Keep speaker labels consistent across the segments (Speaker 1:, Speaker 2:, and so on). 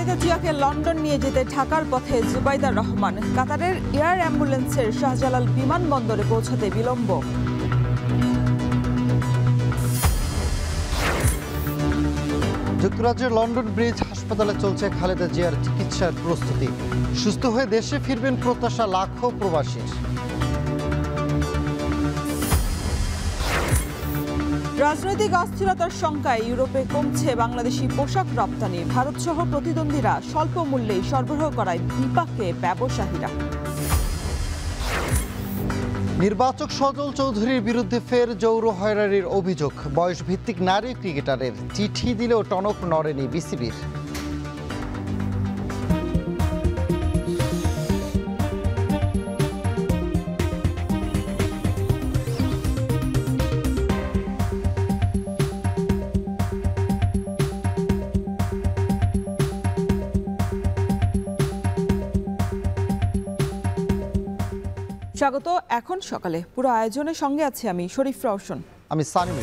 Speaker 1: খালেদা জিয়াকে লন্ডন নিয়ে যেতে ঢাকার পথে জুবাইদার রহমান। কাতারের এয়ার অ্যাম্বুলেন্সের শাহজালাল বিমানবন্দরে পৌঁছাতে বিলম্ব।
Speaker 2: যুক্তরাজ্যের লন্ডন ব্রিজ হাসপাতালে চলছে খালেদা জিয়ার চিকিৎসার প্রস্তুতি। সুস্থ হয়ে দেশে ফিরবেন প্রত্যাশা লাখো প্রবাসীর।
Speaker 1: রাজনৈতিক অস্থিরতার শঙ্কায় ইউরোপে কমছে বাংলাদেশি পোশাক রপ্তানি। ভারতসহ প্রতিদ্বন্দ্বীরা স্বল্প মূল্যেই সরবরাহ করায় বিপাকে ব্যবসায়ীরা।
Speaker 2: নির্বাচক সজল চৌধুরীর বিরুদ্ধে ফের যৌন হয়রানির অভিযোগ। বয়সভিত্তিক নারী ক্রিকেটারের চিঠি দিলেও টনক নড়েনি বিসিবির।
Speaker 1: স্বাগত। এখন সকালে পুরো আয়োজনের সঙ্গে আছি আমি শরীফ রওশন।
Speaker 2: আমি সানিম।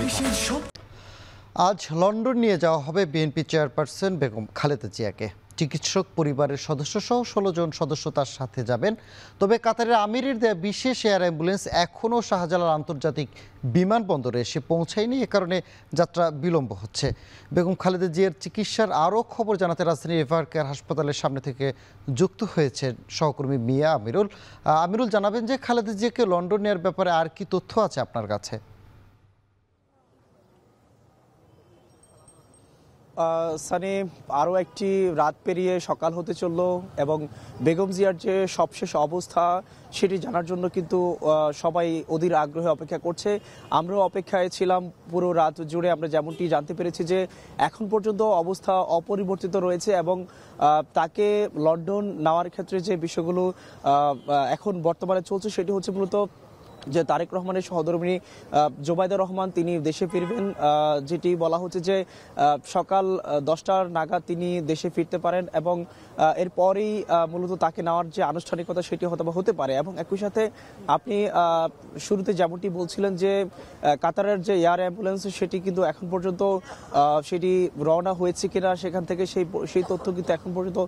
Speaker 2: আজ লন্ডন নিয়ে যাওয়া হবে বিএনপি চেয়ারপারসন বেগম খালেদা জিয়াকে। চিকিৎসক পরিবারের সদস্য সহ 16 জন সদস্য তার সাথে যাবেন। তবে কাতারের আমিরের দেয়া বিশেষ এয়ার অ্যাম্বুলেন্স এখনও শাহজালাল আন্তর্জাতিক বিমানবন্দরে এসে পৌঁছায়নি। এ কারণে যাত্রা বিলম্ব হচ্ছে। বেগম খালেদা জিয়ার চিকিৎসার আরও খবর জানাতে রাজধানীর এভার কেয়ার হাসপাতালের সামনে থেকে যুক্ত হয়েছে সহকর্মী মিয়া আমিরুল। আমিরুল, জানাবেন যে খালেদা জিয়াকে লন্ডন নেওয়ার ব্যাপারে আর কি তথ্য আছে আপনার কাছে?
Speaker 3: সানি, আরও একটি রাত পেরিয়ে সকাল হতে চলল এবং বেগম জিয়ার যে সবশেষ অবস্থা সেটি জানার জন্য কিন্তু সবাই অধীর আগ্রহে অপেক্ষা করছে। আমরাও অপেক্ষায় ছিলাম পুরো রাত জুড়ে। আমরা যেমনটি জানতে পেরেছি যে এখন পর্যন্ত অবস্থা অপরিবর্তিত রয়েছে এবং তাকে লন্ডন নেওয়ার ক্ষেত্রে যে বিষয়গুলো এখন বর্তমানে চলছে সেটি হচ্ছে মূলত যে তারেক রহমানের সহধর্মিণী জুবাইদা রহমান তিনি দেশে ফিরবেন। যেটি বলা হচ্ছে যে সকাল 10টার নাগাদ তিনি দেশে ফিরতে পারেন এবং এরপরেই মূলত তাকে নেওয়ার যে আনুষ্ঠানিকতা সেটি হতে পারে। এবং একই সাথে আপনি শুরুতে যেমনটি বলছিলেন যে কাতারের যে এয়ার অ্যাম্বুলেন্স সেটি কিন্তু এখন পর্যন্ত সেটি রওনা হয়েছে কিনা সেখান থেকে সেই তথ্য কিন্তু এখন পর্যন্ত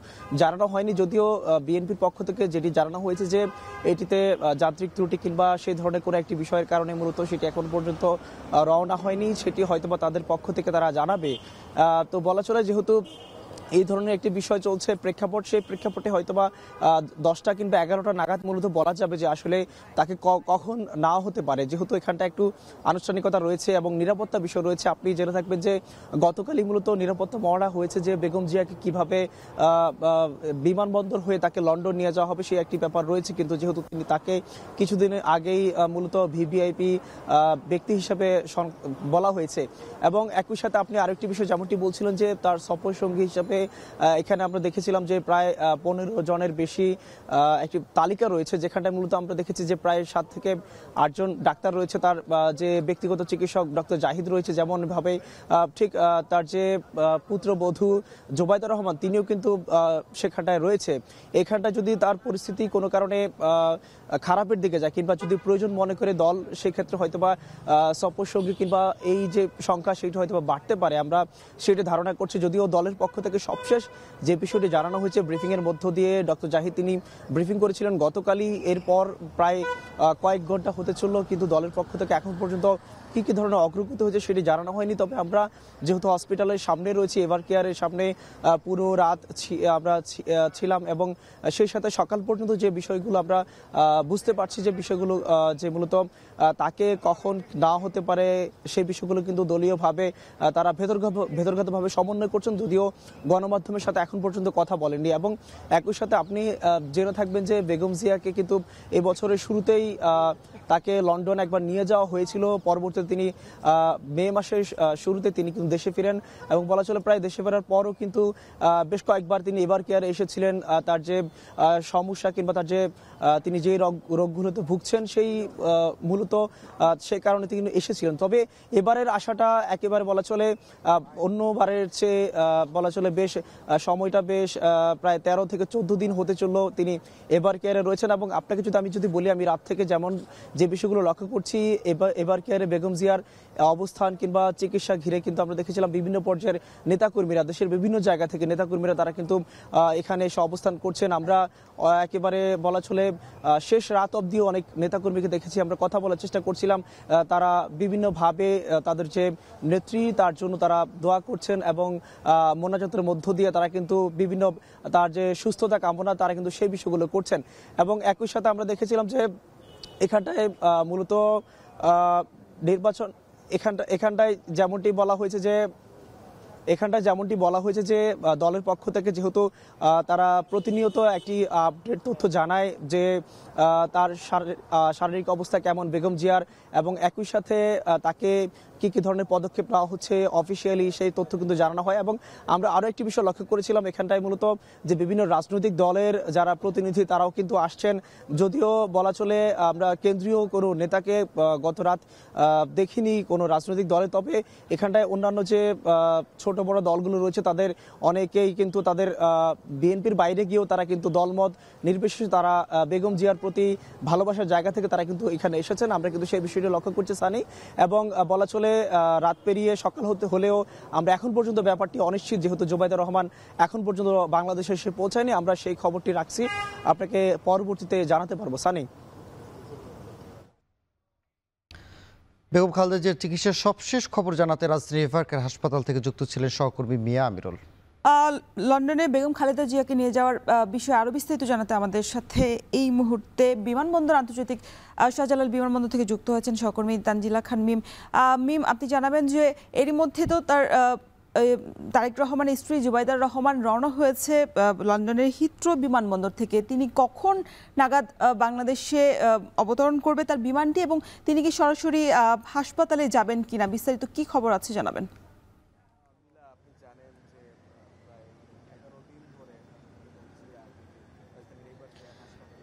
Speaker 3: জানানো হয়নি। যদিও বিএনপির পক্ষ থেকে যেটি জানানো হয়েছে যে এটিতে যান্ত্রিক ত্রুটি কিংবা সেই ধরনের কোনো একটি বিষয়ের কারণে মূলত সেটি এখন পর্যন্ত রওনা হয়নি। সেটি হয়তোবা তাদের পক্ষ থেকে তারা জানাবে। তো বলা চলে যেহেতু এই ধরনের একটি বিষয় চলছে প্রেক্ষাপট, সেই প্রেক্ষাপটে হয়তোবা 10টা কিংবা 11টা নাগাদ মূলত বলা যাবে যে আসলে তাকে কখন নাও হতে পারে। যেহেতু এখানটা একটু আনুষ্ঠানিকতা রয়েছে এবং নিরাপত্তা বিষয় রয়েছে। আপনি জেনে থাকবেন যে গতকালই মূলত নিরাপত্তা মহড়া হয়েছে যে বেগম জিয়াকে কিভাবে বিমানবন্দর হয়ে তাকে লন্ডন নিয়ে যাওয়া হবে সেই একটি ব্যাপার রয়েছে। কিন্তু যেহেতু তিনি তাকে কিছুদিন আগেই মূলত ভিভিআইপি ব্যক্তি হিসাবে বলা হয়েছে এবং একই সাথে আপনি আরেকটি বিষয় যেমনটি বলছিলেন যে তার সফর সঙ্গী হিসাবে এখানে আমরা দেখেছিলাম যে প্রায় 15 জনের বেশি একটি তালিকা রয়েছে, যেখানটায় মূলত আমরা দেখেছি যে প্রায় 7 থেকে 8 জন ডাক্তার রয়েছে। তার যে ব্যক্তিগত চিকিৎসক ডক্টর জাহিদ রয়েছে, যেমন ভাবে ঠিক তার যে পুত্রবধূ জুবাইদা রহমান তিনিও কিন্তু সেখানটায় রয়েছে। এখানটায় যদি তার পরিস্থিতি কোনো কারণে খারাপের দিকে যায় কিংবা যদি প্রয়োজন মনে করে দল সেক্ষেত্রে হয়তোবা সফর সঙ্গী কিংবা এই যে সংখ্যা সেটি হয়তোবা বাড়তে পারে, আমরা সেটি ধারণা করছি। যদিও দলের পক্ষ থেকে সবশেষ যে বিষয়টি জানানো হয়েছে ব্রিফিংয়ের মধ্য দিয়ে ডক্টর জাহিদ তিনি ব্রিফিং করেছিলেন গতকালই, এরপর প্রায় কয়েক ঘন্টা হতে চলল কিন্তু দলের পক্ষ থেকে এখন পর্যন্ত কি কি ধরনের অগ্রগতি হয়েছে সেটি জানানো হয়নি। তবে আমরা যেহেতু হসপিটালের সামনে রয়েছি, এভার কেয়ারের সামনে পুরো রাত আমরা ছিলাম এবং সেই সাথে সকাল পর্যন্ত যে বিষয়গুলো আমরা বুঝতে পারছি যে বিষয়গুলো যে মূলত তাকে কখন না হতে পারে সেই বিষয়গুলো কিন্তু দলীয়ভাবে তারা ভেতরগতভাবে সমন্বয় করছেন, যদিও গণমাধ্যমের সাথে এখন পর্যন্ত কথা বলেননি। এবং একই সাথে আপনি জেনে থাকবেন যে বেগম জিয়াকে কিন্তু এই বছরের শুরুতেই তাকে লন্ডন একবার নিয়ে যাওয়া হয়েছিল। পরবর্তীতে তিনি মে মাসের শুরুতে তিনি কিন্তু দেশে ফিরেন এবং বলা চলে প্রায় দেশে ফেরার পরও কিন্তু বেশ কয়েকবার তিনি এভার কেয়ারে এসেছিলেন। তার যে সমস্যা কিংবা তার যে তিনি যে রোগগুলোতে ভুগছেন সেই মূলত সে কারণে তিনি এসেছিলেন। তবে এবারের আশাটা একেবারে বলা চলে অন্যবারের চেয়ে বলা চলে বেশ সময়টা বেশ প্রায় 13 থেকে 14 দিন হতে চলল তিনি এভার কেয়ারে রয়েছেন। এবং আপনাকে আমি যদি বলি, আমি রাত থেকে যেমন যে বিষয়গুলো লক্ষ্য করছি এভার কেয়ারে বেগম বেগম জিয়ার অবস্থান কিংবা চিকিৎসা ঘিরে কিন্তু আমরা দেখেছিলাম বিভিন্ন পর্যায়ের নেতাকর্মীরা, দেশের বিভিন্ন জায়গা থেকে নেতাকর্মীরা তারা কিন্তু এখানে এসে অবস্থান করছেন। আমরা একেবারে বলা চলে শেষ রাত অবধিও অনেক নেতাকর্মীকে দেখেছি, আমরা কথা বলার চেষ্টা করছিলাম। তারা বিভিন্নভাবে তাদের যে নেত্রী তার জন্য তারা দোয়া করছেন এবং মোনাজাতের মধ্য দিয়ে তারা কিন্তু বিভিন্ন তার যে সুস্থতা কামনা তারা কিন্তু সেই বিষয়গুলো করছেন। এবং একই সাথে আমরা দেখেছিলাম যে এখানটায় মূলত নির্বাচন এখানটায় যেমনটি বলা হয়েছে যে দলের পক্ষ থেকে যেহেতু তারা প্রতিনিয়ত একটি আপডেট তথ্য জানায় যে তার শারীরিক অবস্থা কেমন বেগম জিয়ার, এবং একই সাথে তাকে কি ধরনের পদক্ষেপ নেওয়া হচ্ছে অফিসিয়ালি সেই তথ্য কিন্তু জানানো হয়। এবং আমরা আরও একটি বিষয় লক্ষ্য করেছিলাম এখানটায় মূলত যে বিভিন্ন রাজনৈতিক দলের যারা প্রতিনিধি তারাও কিন্তু আসছেন, যদিও বলা চলে আমরা কেন্দ্রীয় কোনো নেতাকে গত রাত দেখিনি কোনো রাজনৈতিক দলে, তবে এখানটায় অন্যান্য যে ছোট বড় দলগুলো রয়েছে তাদের অনেকেই কিন্তু তাদের বিএনপির বাইরে গিয়েও তারা কিন্তু দলমত নির্বিশেষে তারা বেগম জিয়ার প্রতি ভালোবাসার জায়গা থেকে তারা কিন্তু এখানে এসেছেন। আমরা কিন্তু সেই বিষয়টি লক্ষ্য করছি সানি, এবং বলা চলে রাত পেরিয়ে সকাল হতে হলেও আমরা এখন পর্যন্ত ব্যাপারটি অনিশ্চিত, যেহেতু জুবাইদা রহমান এখন পর্যন্ত বাংলাদেশে এসে পৌঁছায়নি। আমরা সেই খবরটি রাখছি, আপনাকে পরবর্তীতে জানাতে পারবো সানি।
Speaker 2: বেগম খালেদা জিয়ার চিকিৎসার সবশেষ খবর জানাতে রাজধানী এভারকেয়ার হাসপাতাল থেকে যুক্ত ছিলেন সহকর্মী মিয়া আমিরুল।
Speaker 1: লন্ডনে বেগম খালেদা জিয়াকে নিয়ে যাওয়ার বিষয়ে আরও বিস্তারিত জানাতে আমাদের সাথে এই মুহূর্তে বিমানবন্দর আন্তর্জাতিক শাহজালাল বিমানবন্দর থেকে যুক্ত হয়েছেন সহকর্মী তানজিলা খান মিম। মিম, আপনি জানাবেন যে এরই মধ্যে তো তারেক রহমানের স্ত্রী জুবাইদা রহমান রওনা হয়েছে লন্ডনের হিথ্রো বিমানবন্দর থেকে। তিনি কখন নাগাদ বাংলাদেশে অবতরণ করবে তার বিমানটি, এবং তিনি কি সরাসরি হাসপাতালে যাবেন কিনা, বিস্তারিত কি খবর আছে জানাবেন।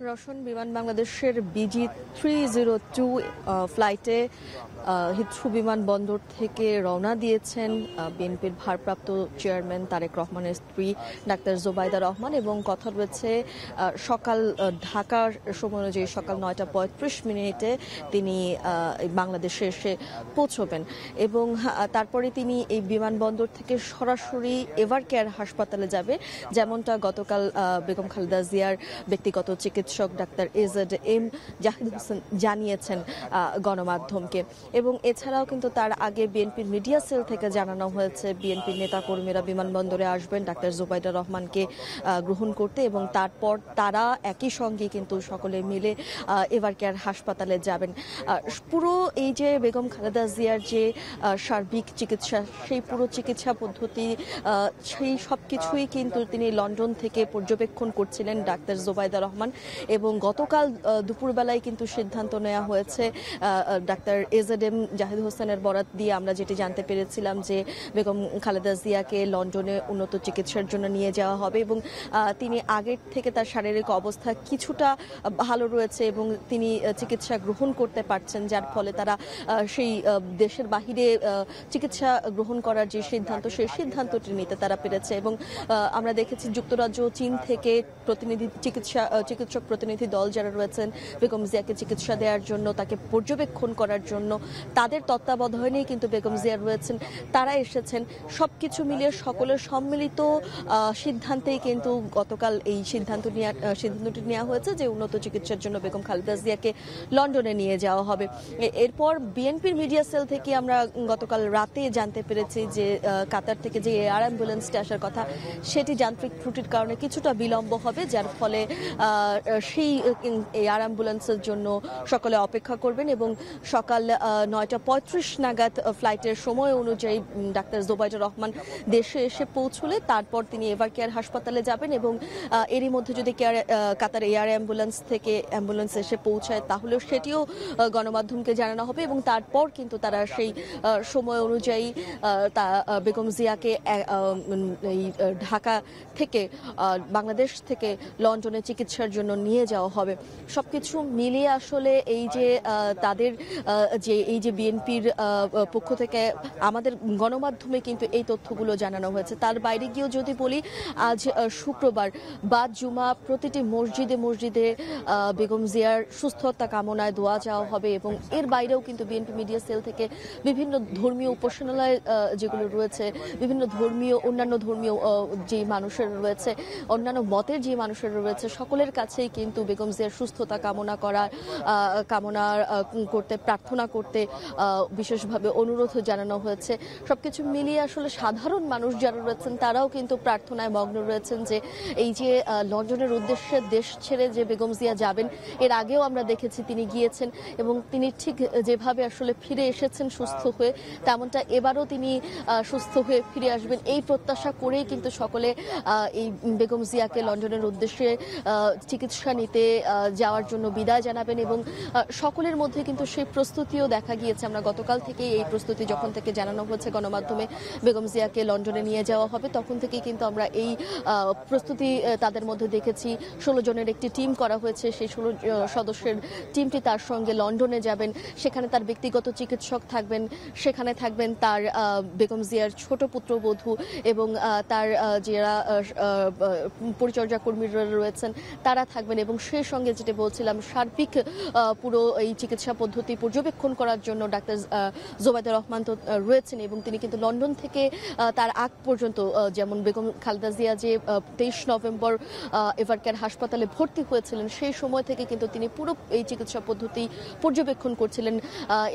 Speaker 4: রওশন, বিমান বাংলাদেশের BG 302 ফ্লাইটে হিথ্রো বিমানবন্দর থেকে রওনা দিয়েছেন বিএনপির ভারপ্রাপ্ত চেয়ারম্যান তারেক রহমানের স্ত্রী ডাক্তার জুবাইদা রহমান, এবং কথা রয়েছে সকাল ঢাকার সময় অনুযায়ী সকাল 9:35 তিনি বাংলাদেশে এসে পৌঁছবেন, এবং তারপরে তিনি এই বিমানবন্দর থেকে সরাসরি এভারকেয়ার হাসপাতালে যাবে, যেমনটা গতকাল বেগম খালেদা জিয়ার ব্যক্তিগত চিকিৎসক ডাক্তার AZM জাহিদ হোসেন জানিয়েছেন গণমাধ্যমকে। এবং এছাড়াও কিন্তু তার আগে বিএনপির মিডিয়া সেল থেকে জানানো হয়েছে বিএনপির নেতাকর্মীরা বিমানবন্দরে আসবেন ডাক্তার জুবাইদা রহমানকে গ্রহণ করতে, এবং তারপর তারা একই সঙ্গে কিন্তু সকলে মিলে এভারকেয়ার হাসপাতালে যাবেন। পুরো এই যে বেগম খালেদা জিয়ার যে সার্বিক চিকিৎসা, সেই পুরো চিকিৎসা পদ্ধতি, সেই সব কিছুই কিন্তু তিনি লন্ডন থেকে পর্যবেক্ষণ করছিলেন ডাক্তার জুবাইদা রহমান। এবং গতকাল দুপুরবেলায় কিন্তু সিদ্ধান্ত নেওয়া হয়েছে ডাক্তার AZM জাহিদ হোসেনের বরাত দিয়ে আমরা যেটি জানতে পেরেছিলাম যে বেগম খালেদা জিয়াকে লন্ডনে উন্নত চিকিৎসার জন্য নিয়ে যাওয়া হবে, এবং তিনি আগের থেকে তার শারীরিক অবস্থা কিছুটা ভালো রয়েছে এবং তিনি চিকিৎসা গ্রহণ করতে পারছেন, যার ফলে তারা সেই দেশের বাহিরে চিকিৎসা গ্রহণ করার যে সিদ্ধান্ত, সেই সিদ্ধান্তটি নিতে তারা পেরেছে। এবং আমরা দেখেছি যুক্তরাজ্য, চীন থেকে চিকিৎসক প্রতিনিধি দল যারা রয়েছেন বেগম জিয়াকে চিকিৎসা দেওয়ার জন্য, তাকে পর্যবেক্ষণ করার জন্য, তাদের তত্ত্বাবধানেই কিন্তু বেগম জিয়া রয়েছেন, তারা এসেছেন। সবকিছু মিলিয়ে সকলের সম্মিলিত সিদ্ধান্তেই কিন্তু গতকাল এই সিদ্ধান্তটি নেওয়া হয়েছে যে উন্নত চিকিৎসার জন্য বেগম খালেদা জিয়াকে লন্ডনে নিয়ে যাওয়া হবে। এরপর বিএনপির মিডিয়া সেল থেকে আমরা গতকাল রাতে জানতে পেরেছি যে কাতার থেকে যে এয়ার অ্যাম্বুলেন্সটি আসার কথা, সেটি যান্ত্রিক ত্রুটির কারণে কিছুটা বিলম্ব হবে, যার ফলে সেই এয়ার অ্যাম্বুলেন্সের জন্য সকলে অপেক্ষা করবেন। এবং সকাল 9:35 নাগাদ ফ্লাইটের সময় অনুযায়ী ডাক্তার জুবাইদা রহমান দেশে এসে পৌঁছলে তারপর তিনি এভারকেয়ার হাসপাতালে যাবেন, এবং এরই মধ্যে যদি কাতার এয়ার অ্যাম্বুলেন্স এসে পৌঁছায় তাহলে সেটিও গণমাধ্যমকে জানানো হবে, এবং তারপর কিন্তু তারা সেই সময় অনুযায়ী বেগম জিয়াকে এই ঢাকা থেকে বাংলাদেশ থেকে লন্ডনে চিকিৎসার জন্য নিয়ে যাওয়া হবে। সবকিছু মিলিয়ে আসলে এই যে তাদের এই যে বিএনপির পক্ষ থেকে আমাদের গণমাধ্যমে কিন্তু এই তথ্যগুলো জানানো হয়েছে। তার বাইরে গিয়েও যদি বলি, আজ শুক্রবার বাদ জুমা প্রতিটি মসজিদে মসজিদে বেগম জিয়ার সুস্থতা কামনায় দোয়া চাওয়া হবে এবং এর বাইরেও কিন্তু বিএনপি মিডিয়া সেল থেকে বিভিন্ন ধর্মীয় উপাসনালয় যেগুলো রয়েছে, বিভিন্ন অন্যান্য ধর্মীয় যে মানুষের রয়েছে, অন্যান্য মতের যে মানুষের রয়েছে, সকলের কাছেই কিন্তু বেগম জিয়ার সুস্থতা কামনা করতে, প্রার্থনা করতে বিশেষভাবে অনুরোধ জানানো হয়েছে। সবকিছু মিলিয়ে আসলে সাধারণ মানুষ যারা রয়েছেন তারাও কিন্তু প্রার্থনায় মগ্ন রয়েছেন যে এই যে লন্ডনের উদ্দেশ্যে দেশ ছেড়ে যে বেগম জিয়া যাবেন, এর আগেও আমরা দেখেছি তিনি গিয়েছেন এবং তিনি ঠিক যেভাবে আসলে ফিরে এসেছেন সুস্থ হয়ে, তেমনটা এবারও তিনি সুস্থ হয়ে ফিরে আসবেন এই প্রত্যাশা করেই কিন্তু সকলে এই বেগম জিয়াকে লন্ডনের উদ্দেশ্যে চিকিৎসা নিতে যাওয়ার জন্য বিদায় জানাবেন এবং সকলের মধ্যে কিন্তু সেই প্রস্তুতিও দেখা গিয়েছে। আমরা গতকাল থেকে এই প্রস্তুতি যখন থেকে জানানো হয়েছে গণমাধ্যমে বেগম জিয়াকে লন্ডনে নিয়ে যাওয়া হবে, তখন থেকেই কিন্তু আমরা এই প্রস্তুতি তাদের মধ্যে দেখেছি। 16 জনের একটি টিম করা হয়েছে, সেই 16 সদস্যের টিমটি তার সঙ্গে লন্ডনে যাবেন। সেখানে তার ব্যক্তিগত চিকিৎসক থাকবেন, সেখানে থাকবেন তার বেগম জিয়ার ছোট পুত্রবধূ এবং তার যারা পরিচর্যা কর্মীরা রয়েছেন তারা থাকবেন এবং সেই সঙ্গে যেটা বলছিলাম সার্বিক পুরো এই চিকিৎসা পদ্ধতি পর্যবেক্ষণ করার জন্য ডাক্তার জোবায়দা রহমান তো রয়েছেন এবং তিনি কিন্তু লন্ডন থেকে তার আগ পর্যন্ত, যেমন বেগম খালেদা জিয়া যে 23 নভেম্বর এভারকেয়ার হাসপাতালে ভর্তি হয়েছিলেন সেই সময় থেকে কিন্তু তিনি পুরো এই চিকিৎসা পদ্ধতি পর্যবেক্ষণ করছিলেন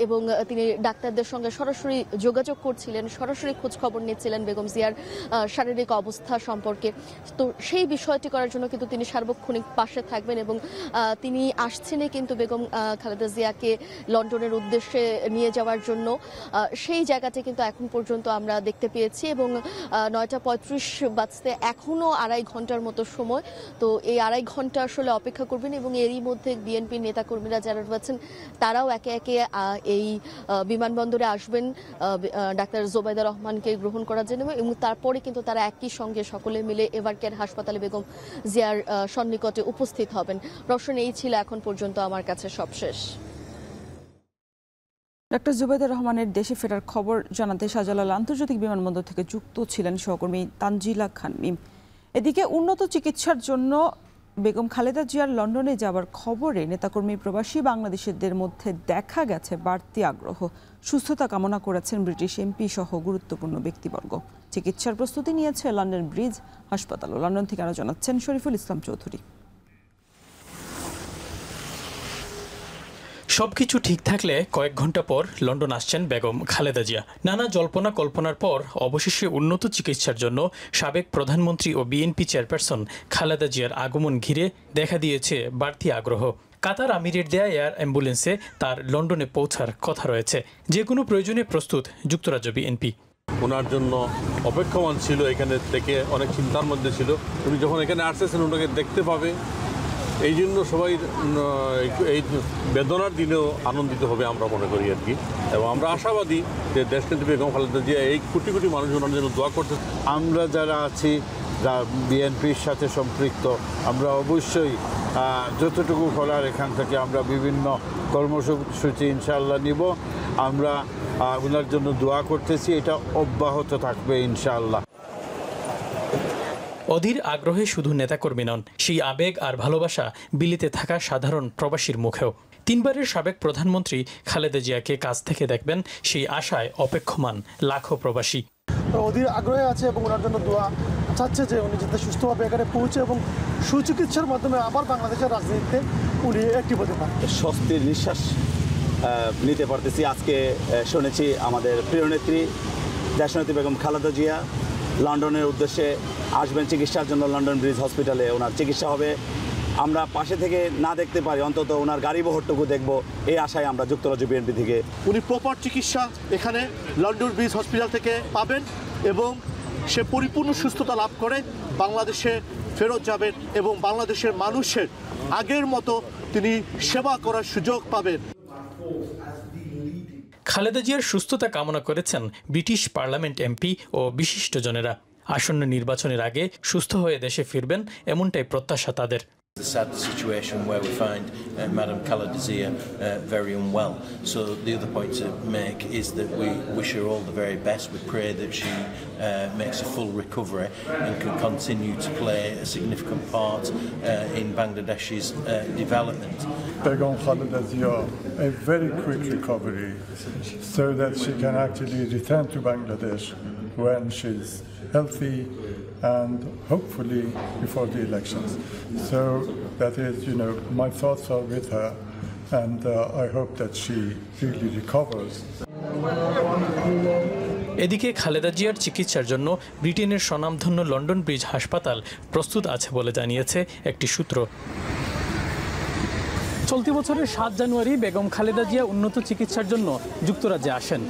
Speaker 4: এবং তিনি ডাক্তারদের সঙ্গে সরাসরি যোগাযোগ করছিলেন, সরাসরি খোঁজ খবর নিচ্ছিলেন বেগম জিয়ার শারীরিক অবস্থা সম্পর্কে। তো সেই বিষয়টি করার জন্য কিন্তু তিনি সার্বক্ষণিক পাশে থাকবেন এবং তিনি আসছেনই কিন্তু বেগম খালেদা জিয়াকে লন্ডনের উদ্দেশ্যে নিয়ে যাওয়ার জন্য। সেই জায়গাতে কিন্তু এখন পর্যন্ত আমরা দেখতে পেয়েছি এবং 9:35 বাজতে এখনো 2.5 ঘন্টার মতো সময়। তো এই 2.5 ঘন্টা আসলে অপেক্ষা করবেন এবং এরই মধ্যে বিএনপির নেতাকর্মীরা যারা রয়েছেন তারাও একে একে এই বিমানবন্দরে আসবেন ডাক্তার জোবায়দা রহমানকে গ্রহণ করার জন্য এবং তারপরে কিন্তু তারা একই সঙ্গে সকলে মিলে এভারকেয়ার হাসপাতালে বেগম জিয়ার সন্নিকটে উপস্থিত হবেন। রওশন, এই ছিল এখন পর্যন্ত আমার কাছে সবশেষ।
Speaker 1: ডক্টর জুবাইদা রহমানের দেশে ফেরার খবর জানাতে শাহজালাল আন্তর্জাতিক বিমানবন্দর থেকে যুক্ত ছিলেন সহকর্মী তানজিলা খান মিম। এদিকে উন্নত চিকিৎসার জন্য বেগম খালেদা জিয়ার লন্ডনে যাওয়ার খবরে নেতাকর্মী প্রবাসী বাংলাদেশিদের মধ্যে দেখা গেছে বাড়তি আগ্রহ। সুস্থতা কামনা করেছেন ব্রিটিশ এমপি সহ গুরুত্বপূর্ণ ব্যক্তিবর্গ। চিকিৎসার প্রস্তুতি নিয়েছে লন্ডন ব্রিজ হাসপাতাল। লন্ডন থেকে আরো জানাচ্ছেন শরীফুল ইসলাম চৌধুরী।
Speaker 5: সবকিছু ঠিক থাকলে কয়েক ঘন্টা পর লন্ডন আসছেন বেগম খালেদা জিয়া। নানা জল্পনা কল্পনার পর অবশেষে উন্নত চিকিৎসার জন্য সাবেক প্রধানমন্ত্রী ও বিএনপি চেয়ারপারসন খালেদা জিয়ার আগমন ঘিরে দেখা দিয়েছে বাড়তি আগ্রহ। কাতার আমিরের দেয়া এয়ার অ্যাম্বুলেন্সে তার লন্ডনে পৌঁছার কথা রয়েছে। যে কোনো প্রয়োজনে প্রস্তুত যুক্তরাজ্য বিএনপি।
Speaker 6: ওনার জন্য অপেক্ষমান ছিল, এখানে থেকে অনেক চিন্তার মধ্যে ছিল। উনি যখন এখানে আসতেছেন ওনাকে দেখতে পাবে, এই জন্য সবাই এই বেদনার দিনেও আনন্দিত হবে আমরা মনে করি আর কি। এবং আমরা আশাবাদী যে দেশনেত্রী বেগম খালেদা জিয়া এই কোটি কোটি মানুষ ওনার জন্য দোয়া করতে।
Speaker 7: আমরা যারা আছি, যা বিএনপির সাথে সম্পৃক্ত, আমরা অবশ্যই যতটুকু করার এখান থেকে আমরা বিভিন্ন কর্মসূচি ইনশাআল্লাহ নিব। আমরা ওনার জন্য দোয়া করতেছি, এটা অব্যাহত থাকবে ইনশাআল্লাহ।
Speaker 5: অধীর আগ্রহে শুধু নেতাকর্মী নন, সেই আবেগ আর ভালোবাসা বিলিতে থাকা সাধারণ প্রবাসীর মুখেও। 3 বারের সাবেক প্রধানমন্ত্রী খালেদা জিয়াকে কাছ থেকে দেখবেন, সেই আশায় অপেক্ষমান লাখো প্রবাসী।
Speaker 8: অধীর আগ্রহে আছে এবং ওনার জন্য দোয়া চাচ্ছে যে উনি যাতে সুস্থভাবে এখানে পৌঁছে এবং সুচিকিৎসার মাধ্যমে আবার বাংলাদেশের রাজনীতিতে উনি অ্যাক্টিভ হতে পারেন।
Speaker 9: স্বস্তির নিঃশ্বাস নিতে পারতেছি। আজকে শুনেছি আমাদের প্রিয় নেত্রী দেশনেত্রী বেগম খালেদা জিয়া লন্ডনের উদ্দেশ্যে আসবেন চিকিৎসার জন্য। লন্ডন ব্রিজ হসপিটালে ওনার চিকিৎসা হবে। আমরা পাশে থেকে না দেখতে পারি, অন্তত ওনার গাড়ি বহরটুকু দেখবো, এই আশায় আমরা যুক্তরাজ্য বিএনপি থেকে।
Speaker 10: উনি প্রপার চিকিৎসা এখানে লন্ডন ব্রিজ হসপিটাল থেকে পাবেন এবং সে পরিপূর্ণ সুস্থতা লাভ করে বাংলাদেশে ফেরত যাবেন এবং বাংলাদেশের মানুষের আগের মতো তিনি সেবা করার সুযোগ পাবেন।
Speaker 5: খালেদা জিয়ার সুস্থতা কামনা করেছেন ব্রিটিশ পার্লামেন্ট এমপি ও বিশিষ্টজনেরা। আসন্ন নির্বাচনের আগে সুস্থ হয়ে দেশে ফিরবেন, এমনটাই প্রত্যাশা তাদের।
Speaker 11: The sad situation where we find Madam Khaleda Zia very unwell. So the other point to make is that we wish her all the very best. We pray that she makes a full recovery and can continue to play a significant part in Bangladesh's development.
Speaker 12: Begum Khaleda Zia, a very quick recovery so that she can actually return to Bangladesh when she's healthy and hopefully before the elections. So that is, my thoughts are with her, and I hope that she really recovers.
Speaker 5: এদিকে খালেদা জিয়ার চিকিৎসার জন্য ব্রিটেনের স্বনামধন্য London bridge হাসপাতাল প্রস্তুত আছে বলে জানিয়েছে একটি সূত্র। চলতি বছরের 7 জানুয়ারি বেগম খালেদা জিয়া উন্নত চিকিৎসার জন্য যুক্তরাজ্যে আসেন।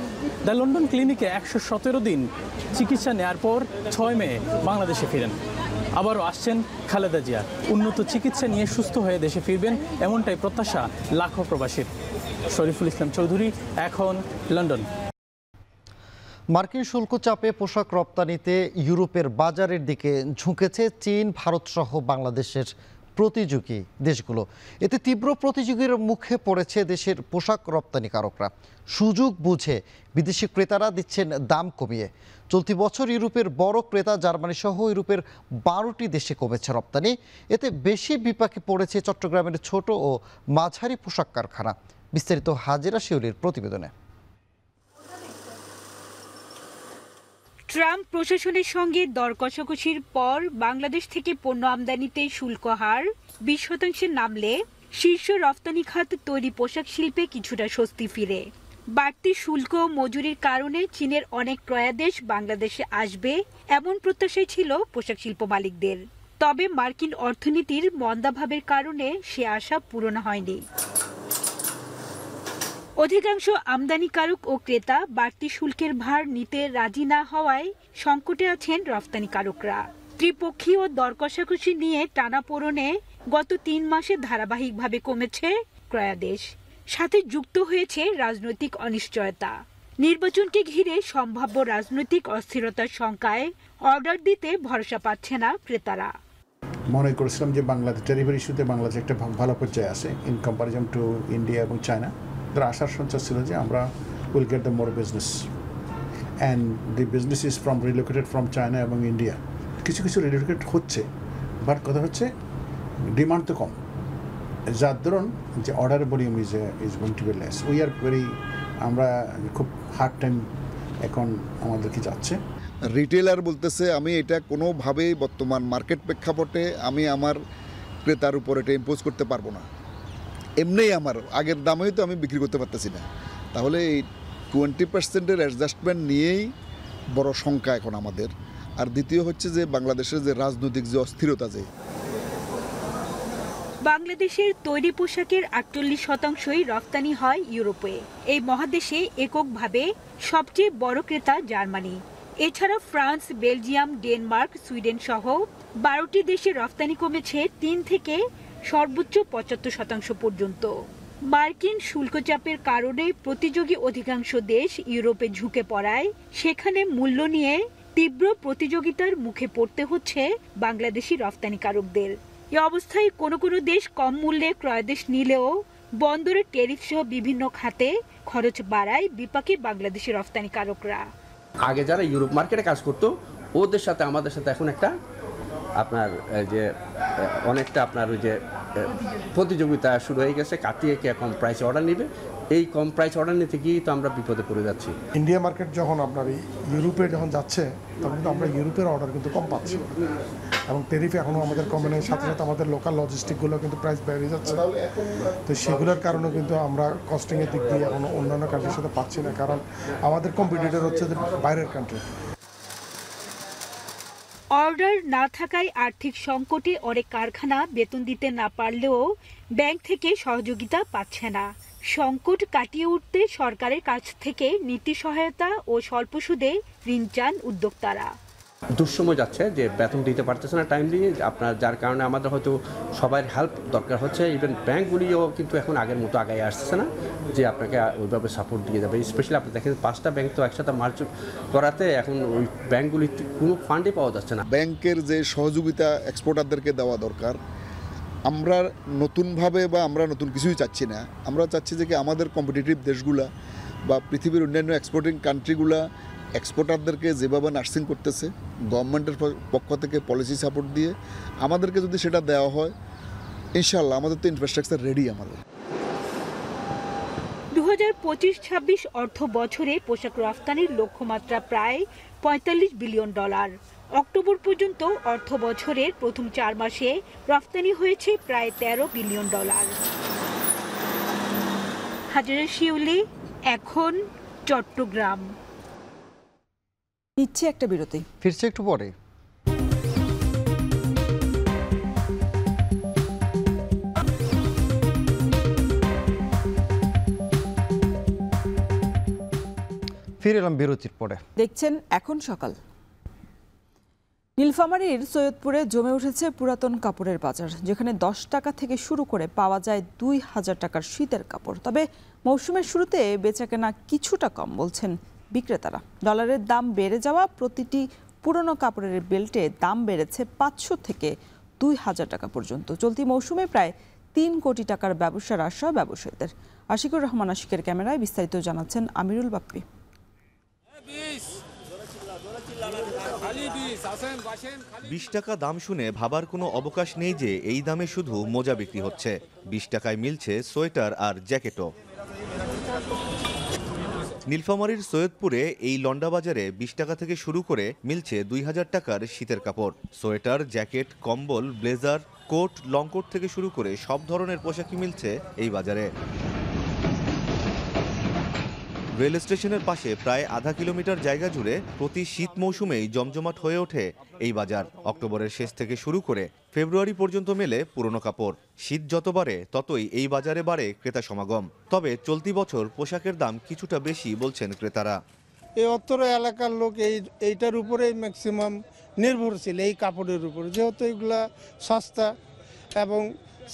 Speaker 5: দ্য লন্ডন ক্লিনিকে 117 দিন চিকিৎসা নেয়ার পর 6 মে বাংলাদেশে ফিরেন। আবারও আসছেন খালেদা জিয়া। উন্নত চিকিৎসা নিয়ে সুস্থ হয়ে দেশে ফিরবেন এমনটাই প্রত্যাশা লাখো প্রবাসীর। শরীফুল ইসলাম চৌধুরী, এখন লন্ডন।
Speaker 2: মার্কিন শুল্ক চাপে পোশাক রপ্তানিতে ইউরোপের বাজারের দিকে ঝুঁকেছে চীন, ভারত সহ বাংলাদেশের প্রতিযোগী দেশগুলো। এতে তীব্র প্রতিযোগীর মুখে পড়েছে দেশের পোশাক রপ্তানিকারকরা। সুযোগ বুঝে বিদেশি ক্রেতারা দিচ্ছেন দাম কমিয়ে। চলতি বছর ইউরোপের বড় ক্রেতা জার্মানি সহ ইউরোপের 12টি দেশে কমেছে রপ্তানি। এতে বেশি বিপাকে পড়েছে চট্টগ্রামের ছোট ও মাঝারি পোশাক কারখানা। বিস্তারিত হাজেরা শিউলির প্রতিবেদনে।
Speaker 13: ট্রাম্প প্রশাসনের সঙ্গে দর কষাকষির পর বাংলাদেশ থেকে পণ্য আমদানিতে শুল্ক হার 20% নামলে শীর্ষ রপ্তানি খাত তৈরি পোশাক শিল্পে কিছুটা স্বস্তি ফিরে। বাড়তি শুল্ক ও মজুরির কারণে চীনের অনেক ক্রয়াদেশ বাংলাদেশে আসবে এমন প্রত্যাশাই ছিল পোশাক শিল্প মালিকদের। তবে মার্কিন অর্থনীতির মন্দাভাবের কারণে সে আশা পূরণ হয়নি। অধিকাংশ আমদানিকারক ও ক্রেতা বাড়তি শুল্কের ভার নিতে রাজি না হওয়ায় সংকটে আছেন রপ্তানিকারকরা। ত্রিপক্ষীয় দর কষাকষি নিয়ে টানাপোড়েনে গত 3 মাসে ধারাবাহিকভাবে কমেছে ক্রয়াদেশ। সাথে যুক্ত হয়েছে রাজনৈতিক অনিশ্চয়তা। নির্বাচনকে ঘিরে সম্ভাব্য রাজনৈতিক অস্থিরতার শঙ্কায় অর্ডার দিতে ভরসা পাচ্ছে না ক্রেতারা।
Speaker 14: মনে করেছিলাম যে বাংলাদেশ ডেলিভারি ইস্যুতে বাংলাদেশ একটা ভালো পর্যায়ে আছে ইন কম্পারিজন টু ইন্ডিয়া এবং চায়না। তার আশার সঞ্চার ছিল যে আমরা will get the more business and the business is from রিলোকেটেড from China এবং ইন্ডিয়া। কিছু কিছু রিলোকেট হচ্ছে, বাট কথা হচ্ছে ডিমান্ড তো কম, যার ধরুন যে অর্ডারের volume is going to be less. We are very, আমরা খুব হার্ড টাইম এখন আমাদেরকে যাচ্ছে।
Speaker 15: রিটেলার বলতেছে আমি এটা কোনোভাবেই বর্তমান মার্কেট প্রেক্ষাপটে আমি আমার ক্রেতার উপর এটা ইম্পোজ করতে পারবো না। এমনিই আমার আগের দামেই তো আমি বিক্রি করতে পারতেছি না। তাহলে এই 20% অ্যাডজাস্টমেন্ট নিয়েই বড় শঙ্কা এখন আমাদের। আর দ্বিতীয় হচ্ছে যে বাংলাদেশের যে রাজনৈতিক যে অস্থিরতা, যে
Speaker 13: বাংলাদেশের তৈরি পোশাকের 48%ই রপ্তানি হয় ইউরোপে। এই মহাদেশে এককভাবে সবচেয়ে বড় ক্রেতা জার্মানি। এছাড়া ফ্রান্স, বেলজিয়াম, ডেনমার্ক, সুইডেন সহ 12টি দেশে রপ্তানি কমেছে 3 থেকে সর্বোচ্চ 75% পর্যন্ত। মার্কিন শুল্ক চাপের কারণে প্রতিযোগী অধিকাংশ দেশ ইউরোপে ঝুঁকে পড়ায় সেখানে মূল্য নিয়ে তীব্র প্রতিযোগিতার মুখে পড়তে হচ্ছে বাংলাদেশি রপ্তানিকারকদের। এ অবস্থায় কোনো কোনো দেশ কম মূল্যে ক্রয়াদেশ নিলেও বন্দরের ট্যারিফ সহ বিভিন্ন খাতে খরচ বাড়ায় বিপাকে বাংলাদেশি রপ্তানিকারকরা।
Speaker 16: আগে যারা ইউরোপ মার্কেটে কাজ করতো ওদের সাথে আমাদের সাথে এখন একটা আপনার যে অনেকটা আপনার ওই যে প্রতিযোগিতা শুরু হয়ে গেছে, কাটিয়ে কে কম প্রাইসে অর্ডার নেবে। এই কম প্রাইস অর্ডার নিতে গিয়ে তো আমরা বিপদে পড়ে যাচ্ছি।
Speaker 8: ইন্ডিয়া মার্কেট যখন আপনার ইউরোপে যখন যাচ্ছে তখন কিন্তু আমরা ইউরোপের অর্ডার কিন্তু কম পাচ্ছি, এবং টেরিফে এখনও আমাদের কমানোর সাথে সাথে আমাদের লোকাল লজিস্টিকগুলো কিন্তু প্রাইস বেড়ে যাচ্ছে। তো সেগুলোর কারণে কিন্তু আমরা কস্টিংয়ের দিক দিয়ে এখনও অন্যান্য কান্ট্রির সাথে পাচ্ছি না, কারণ আমাদের কম্পিটিটর হচ্ছে যে বাইরের কান্ট্রি।
Speaker 13: অর্ডার না থাকায় আর্থিক সংকটে অনেক কারখানা বেতন দিতে না পারলেও ব্যাংক থেকে সহযোগিতা পাচ্ছে না। সংকট কাটিয়ে উঠতে সরকারের কাছ থেকে নীতি সহায়তা ও স্বল্প সুদে ঋণ চান উদ্যোক্তারা।
Speaker 16: দুঃসময় যাচ্ছে যে বেতন দিতে পারতেছে না টাইমলি, আপনার যার কারণে আমাদের হয়তো সবার হেল্প দরকার হচ্ছে। ইভেন ব্যাঙ্কগুলিও কিন্তু এখন আগের মতো আগায় আসছে না যে আপনাকে ওইভাবে সাপোর্ট দিয়ে যাবে। স্পেশালি আপনি দেখেন 5টা ব্যাংক তো একসাথে মার্চ করাতে এখন ওই ব্যাঙ্কগুলি কোনো ফান্ডে পাওয়া যাচ্ছে না।
Speaker 15: ব্যাংকের যে সহযোগিতা এক্সপোর্টারদেরকে দেওয়া দরকার আমরা নতুনভাবে বা আমরা নতুন কিছুই চাচ্ছি না, আমরা চাচ্ছি যে কি আমাদের কম্পিটিটিভ দেশগুলা বা পৃথিবীর অন্যান্য এক্সপোর্টিং কান্ট্রিগুলা এক্সপোর্টারদেরকে যেভাবে নার্সিং করতেছে গভর্নমেন্টের পক্ষ থেকে পলিসি সাপোর্ট দিয়ে আমাদেরকে যদি সেটা দেওয়া হয়, ইনশাআল্লাহ আমাদের তো ইনফ্রাস্ট্রাকচার রেডি। আমাদের
Speaker 13: 2025-26 অর্থ বছরে পোশাক রফতানির লক্ষ্যমাত্রা প্রায় $45 বিলিয়ন। অক্টোবর পর্যন্ত অর্থ বছরের প্রথম 4 মাসে রফতানি হয়েছে প্রায় $13 বিলিয়ন। হাজারা শিউলি, এখন চট্টগ্রাম।
Speaker 1: নিচ্ছে একটা বিরতি,
Speaker 2: ফিরছে একটু পরে। ফিরে এলাম বিরতির পরে।
Speaker 1: দেখছেন এখন সকাল। নীলফামারীর সৈয়দপুরে জমে উঠেছে পুরাতন কাপড়ের বাজার, যেখানে 10 টাকা থেকে শুরু করে পাওয়া যায় 2000 টাকার শীতের কাপড়। তবে মৌসুমের শুরুতে বেচাকেনা কিছুটা কম বলছেন বিক্রেতারা। ডলারের দাম বেড়ে যাওয়া প্রতিটি পুরনো কাপড়ের বেল্টে দাম বেড়েছে 500 থেকে 2000 টাকা পর্যন্ত। চলতি মৌসুমে প্রায় 3 কোটি টাকার ব্যবসার আশা ব্যবসায়ীদের। আশিকুর রহমান আশিকের ক্যামেরায় বিস্তারিত জানাচ্ছেন আমিরুল বাপ্পি।
Speaker 17: 20 টাকা দাম শুনে ভাবার কোনো অবকাশ নেই যে এই দামে শুধু মোজা বিক্রি হচ্ছে। 20 টাকায় মিলছে সোয়েটার আর জ্যাকেটও। নীলফামারীর সৈয়দপুরে এই লন্ডা বাজারে 20 টাকা থেকে শুরু করে মিলছে 2000 টাকার শীতের কাপড়। সোয়েটার, জ্যাকেট, কম্বল, ব্লেজার, কোট, লং কোট থেকে শুরু করে সব ধরনের পোশাকই মিলছে এই বাজারে। রেল স্টেশনের পাশে প্রায় আধা কিলোমিটার জায়গা জুড়ে প্রতি শীত মৌসুমেই জমজমাট হয়ে ওঠে এই বাজার। অক্টোবরের শেষ থেকে শুরু করে ফেব্রুয়ারি পর্যন্ত মেলে পুরনো কাপড়। শীত যত বাড়ে ততই এই বাজারে বাড়ে ক্রেতা সমাগম। তবে চলতি বছর পোশাকের দাম কিছুটা বেশি বলছেন ক্রেতারা।
Speaker 18: এই অত্তর এলাকার লোক এইটার উপরেই ম্যাক্সিমাম নির্ভরশীল, এই কাপড়ের উপর, যেহেতু এগুলা সস্তা এবং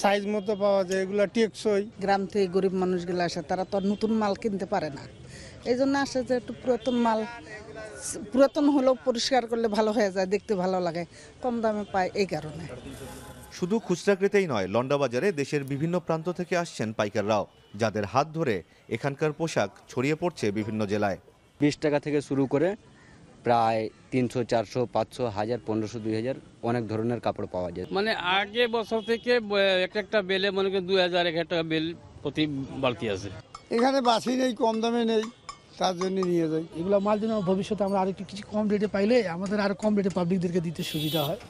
Speaker 18: সাইজ মতো পাওয়া যায়, এগুলা টেকসই।
Speaker 19: গ্রাম থেকে গরিব মানুষগুলো আসে, তারা তো নতুন মাল কিনতে পারে না, এই জন্য আসে যে একটু পুরাতন মাল, পুরাতন হলেও পরিষ্কার করলে ভালো হয়ে যায়, দেখতে ভালো লাগে, কম দামে পায়, এই কারণে।
Speaker 17: শুধু খুচরা ক্রেতাই নয়, লন্ডা বাজারে দেশের বিভিন্ন প্রান্ত থেকে আসছেন পাইকাররাও, যাদের হাত ধরে এখানকার পোশাক ছড়িয়ে পড়ছে বিভিন্ন জেলায়।
Speaker 20: 20 টাকা থেকে শুরু করে প্রায় 300, 400, 500, 1000, 1500, 2000 অনেক ধরনের কাপড় পাওয়া যায়।
Speaker 21: মানে আগে বছর থেকে একটা বেলে মনে করেন 2000, 1000 টাকা বেল প্রতি বালতি আছে।
Speaker 18: এখানে বাসি নেই, কম দামে নেই, তার জন্য নিয়ে যাই।
Speaker 22: এগুলো মাল যেন ভবিষ্যতে আমরা আরেকটু কিছু কম রেটে পাইলে আমাদের আরো কম রেটে পাবলিকদেরকে দিতে সুবিধা হয়।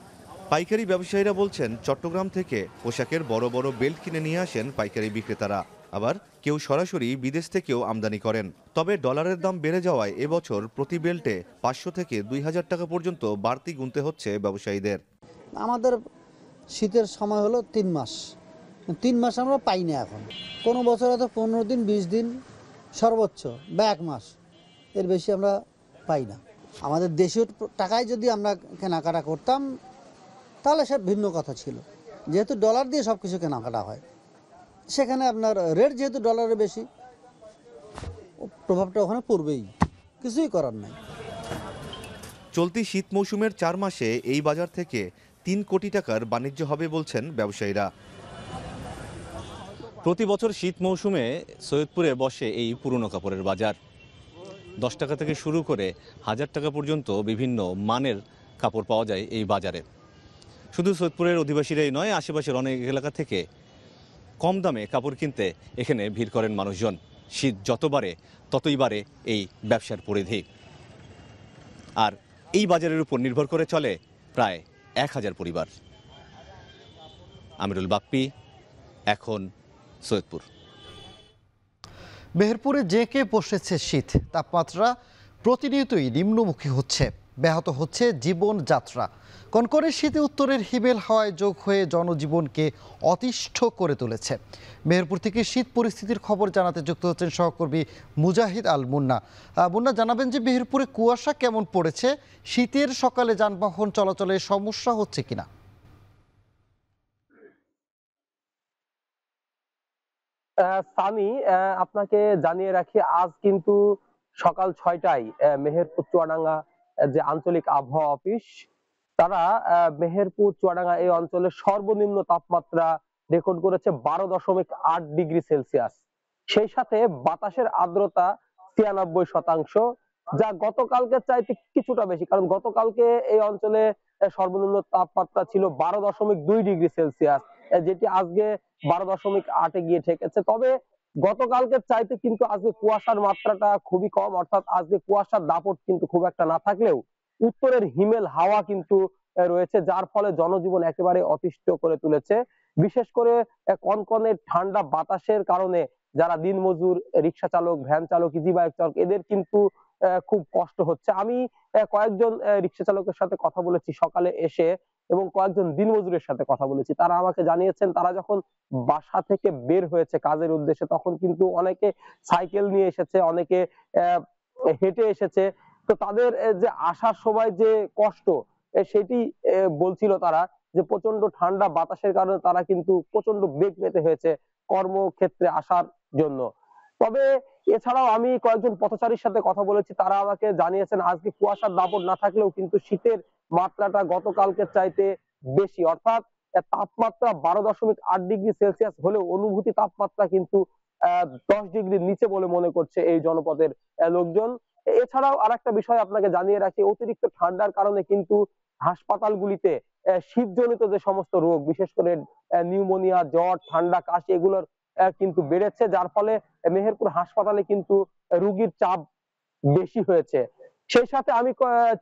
Speaker 17: পাইকারি ব্যবসায়ীরা বলছেন চট্টগ্রাম থেকে পোশাকের বড় বড় বেল্ট কিনে নিয়ে আসেন পাইকারি বিক্রেতারা। আবার কেউ সরাসরি বিদেশ থেকেও আমদানি করেন। তবে ডলারের দাম বেড়ে যাওয়ায় এবছর প্রতি বেল্টে 500 থেকে 2000 টাকা পর্যন্ত বাড়তি গুনতে হচ্ছে ব্যবসায়ীদের।
Speaker 23: আমাদের শীতের সময় হলো 3 মাস, 3 মাস আমরা পাই না এখন। কোনো বছর হয়তো 15 দিন, 20 দিন সর্বোচ্চ, বা 1 মাস, এর বেশি আমরা পাই না। আমাদের দেশীয় টাকায় যদি আমরা কেনাকাটা করতাম তাহলে সব ভিন্ন কথা ছিল। যেহেতু ডলার দিয়ে সব কিছু কেনাকাটা হয়, সেখানে আপনার রেট যেহেতু ডলারের বেশি, প্রভাবটা ওখানে পড়বেই, কিছুই করার নাই।
Speaker 17: চলতি শীত মৌসুমের 4 মাসে এই বাজার থেকে 3 কোটি টাকার বাণিজ্য হবে বলছেন ব্যবসায়ীরা। প্রতি বছর শীত মৌসুমে সৈয়দপুরে বসে এই পুরনো কাপড়ের বাজার। 10 টাকা থেকে শুরু করে 1000 টাকা পর্যন্ত বিভিন্ন মানের কাপড় পাওয়া যায় এই বাজারে। শুধু সৈয়দপুরের অধিবাসীরাই নয়, আশেপাশের অনেক এলাকা থেকে কম দামে কাপড় কিনতে এখানে ভিড় করেন মানুষজন। শীত যত বাড়ে ততই বাড়ে এই ব্যবসার পরিধি। আর এই বাজারের উপর নির্ভর করে চলে প্রায় 1000 পরিবার। আমিরুল বাপ্পি, এখন সৈয়দপুর।
Speaker 2: মেহেরপুরে জেঁকে বসেছে শীত। তাপমাত্রা প্রতিনিয়তই নিম্নমুখী হচ্ছে, ব্যাহত হচ্ছে জীবনযাত্রা। কনকনে শীতে উত্তরের হিমেল হাওয়ায় যোগ হয়ে জনজীবনকে অতিষ্ঠ করে তুলেছে। মেহেরপুর থেকে শীত পরিস্থিতির খবর জানাতে যুক্ত হচ্ছেন সহকর্মী মুজাহিদ আল মুন্না। মুন্না, জানাবেন যে মেহেরপুরে কুয়াশা কেমন পড়েছে, শীতের সকালে যানবাহন চলাচলে সমস্যা হচ্ছে কিনা?
Speaker 24: সামি, আপনাকে জানিয়ে রাখি, আজ কিন্তু সকাল 6টায় মেহেরপুর চুয়াডাঙ্গা যে আঞ্চলিক আবহাওয়া অফিস, তারা মেহেরপুর চুয়াডাঙ্গা এই অঞ্চলের সর্বনিম্ন তাপমাত্রা রেকর্ড করেছে 12.8 ডিগ্রি সেলসিয়াস। সেই সাথে বাতাসের আর্দ্রতা 93%, যা গতকালকে চাইতে কিছুটা বেশি, কারণ গতকালকে এই অঞ্চলে সর্বনিম্ন তাপমাত্রা ছিল 12.2 ডিগ্রি সেলসিয়াস, যেটি আজকে 12.8 গিয়ে ঠেকেছে। তবে গতকালকে চাইতে কিন্তু আজকে কুয়াশার মাত্রাটা খুবই কম, অর্থাৎ আজকে কুয়াশার দাপট কিন্তু খুব একটা না থাকলেও উত্তরের হিমেল হাওয়া কিন্তু রয়েছে, যার ফলে জনজীবন একেবারে অতিষ্ঠ করে তুলেছে। বিশেষ করে কনকনে ঠান্ডা বাতাসের কারণে যারা দিনমজুর, রিক্সা চালক, ভ্যান চালক, ইজি বাইক চালক, এদের কিন্তু খুব কষ্ট হচ্ছে। আমি কয়েকজন রিক্সা চালকের সাথে কথা বলেছি সকালে এসে, এবং কয়েকজন দিনমজুরের সাথে কথা বলেছি। তারা আমাকে জানিয়েছেন তারা যখন বাসা থেকে বের হয়েছে কাজের উদ্দেশ্যে, তখন কিন্তু অনেকে সাইকেল নিয়ে এসেছে, অনেকে হেঁটে এসেছে। তো তাদের যে আসার সময় যে কষ্ট, সেটি বলছিল তারা, যে প্রচন্ড ঠান্ডা বাতাসের কারণে তারা কিন্তু প্রচন্ড বেগ পেতে হয়েছে কর্মক্ষেত্রে আসার জন্য। তবে এছাড়াও আমি কয়েকজন পথচারীর সাথে কথা বলেছি, তারা আমাকে জানিয়েছেন আজকে কুয়াশার দাপট না থাকলেও কিন্তু শীতের মাত্রাটা গতকালকে চাইতে বেশি, অর্থাৎ তাপমাত্রা 12.8 ডিগ্রি সেলসিয়াস হলেও অনুভূতি তাপমাত্রা কিন্তু 10 ডিগ্রির নিচে বলে মনে করছে এই জনপদের লোকজন। এছাড়াও আরেকটা বিষয় আপনাকে জানিয়ে রাখি, অতিরিক্ত ঠান্ডার কারণে কিন্তু হাসপাতালগুলিতে শীতজনিত যে সমস্ত রোগ, বিশেষ করে নিউমোনিয়া, জ্বর, ঠান্ডা, কাশি, এগুলোর কিন্তু বেড়েছে, যার ফলে মেহেরপুর হাসপাতালে কিন্তু রোগীর চাপ বেশি হয়েছে। সেই সাথে আমি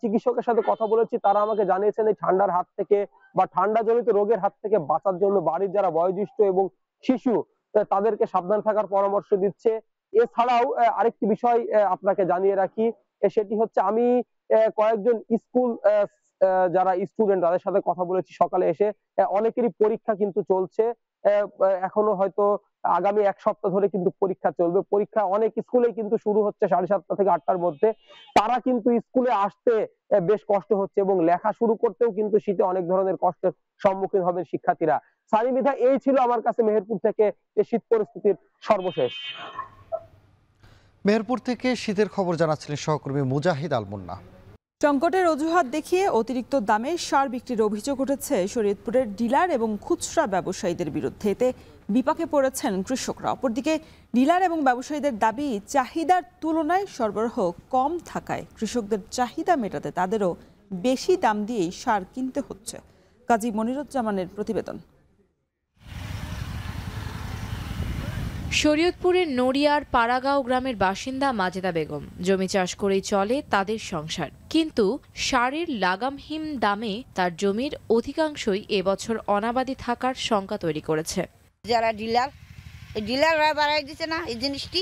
Speaker 24: চিকিৎসকের সাথে কথা বলেছি, তারা আমাকে জানিয়েছেন এই ঠান্ডার হাত থেকে বা ঠান্ডা জনিত রোগের হাত থেকে বাঁচার জন্য বাড়ির যারা বয়োজ্যেষ্ঠ এবং শিশু, তাদেরকে সাবধান থাকার পরামর্শ দিচ্ছে। এছাড়াও আরেকটি বিষয় আপনাকে জানিয়ে রাখি, সেটি হচ্ছে আমি কয়েকজন স্কুল যারা স্টুডেন্ট, তাদের সাথে কথা বলেছি সকালে এসে। অনেকেরই পরীক্ষা কিন্তু চলছে, এখনো হয়তো আগামী এক সপ্তাহ ধরে কিন্তু পরীক্ষা চলবে। পরীক্ষা অনেক স্কুলে কিন্তু শুরু হচ্ছে 7:30 থেকে 8টার মধ্যে। তারা কিন্তু স্কুলে আসতে বেশ কষ্ট হচ্ছে, এবং লেখা শুরু করতেও কিন্তু শীতে অনেক ধরনের কষ্টের সম্মুখীন হবেন শিক্ষার্থীরা। সারিমিধা, এই ছিল আমার কাছে মেহেরপুর থেকে শীত পরিস্থিতির সর্বশেষ।
Speaker 2: মেহেরপুর থেকে শীতের খবর জানাচ্ছিলেন সহকর্মী মুজাহিদ আল মুন্না।
Speaker 1: সংকটের অজুহাত দেখিয়ে অতিরিক্ত দামে সার বিক্রির অভিযোগ উঠেছে শরীয়তপুরের ডিলার এবং খুচরা ব্যবসায়ীদের বিরুদ্ধে। এতে বিপাকে পড়েছেন কৃষকরা। অপরদিকে ডিলার এবং ব্যবসায়ীদের দাবি, চাহিদার তুলনায় সরবরাহ কম থাকায় কৃষকদের চাহিদা মেটাতে তাদেরও বেশি দাম দিয়েই সার কিনতে হচ্ছে। কাজী মনিরুজ্জামানের প্রতিবেদন।
Speaker 3: শরীয়তপুরের নড়িয়ার পাড়াগাঁও গ্রামের বাসিন্দা মাজেদা বেগম। জমি চাষ করেই চলে তাদের সংসার, কিন্তু সারের লাগামহীন দামে তার জমির অধিকাংশই এবছর অনাবাদি থাকার শঙ্কা তৈরি করেছে।
Speaker 4: যারা ডিলাররা বাড়াই দিচ্ছে না এই জিনিসটি,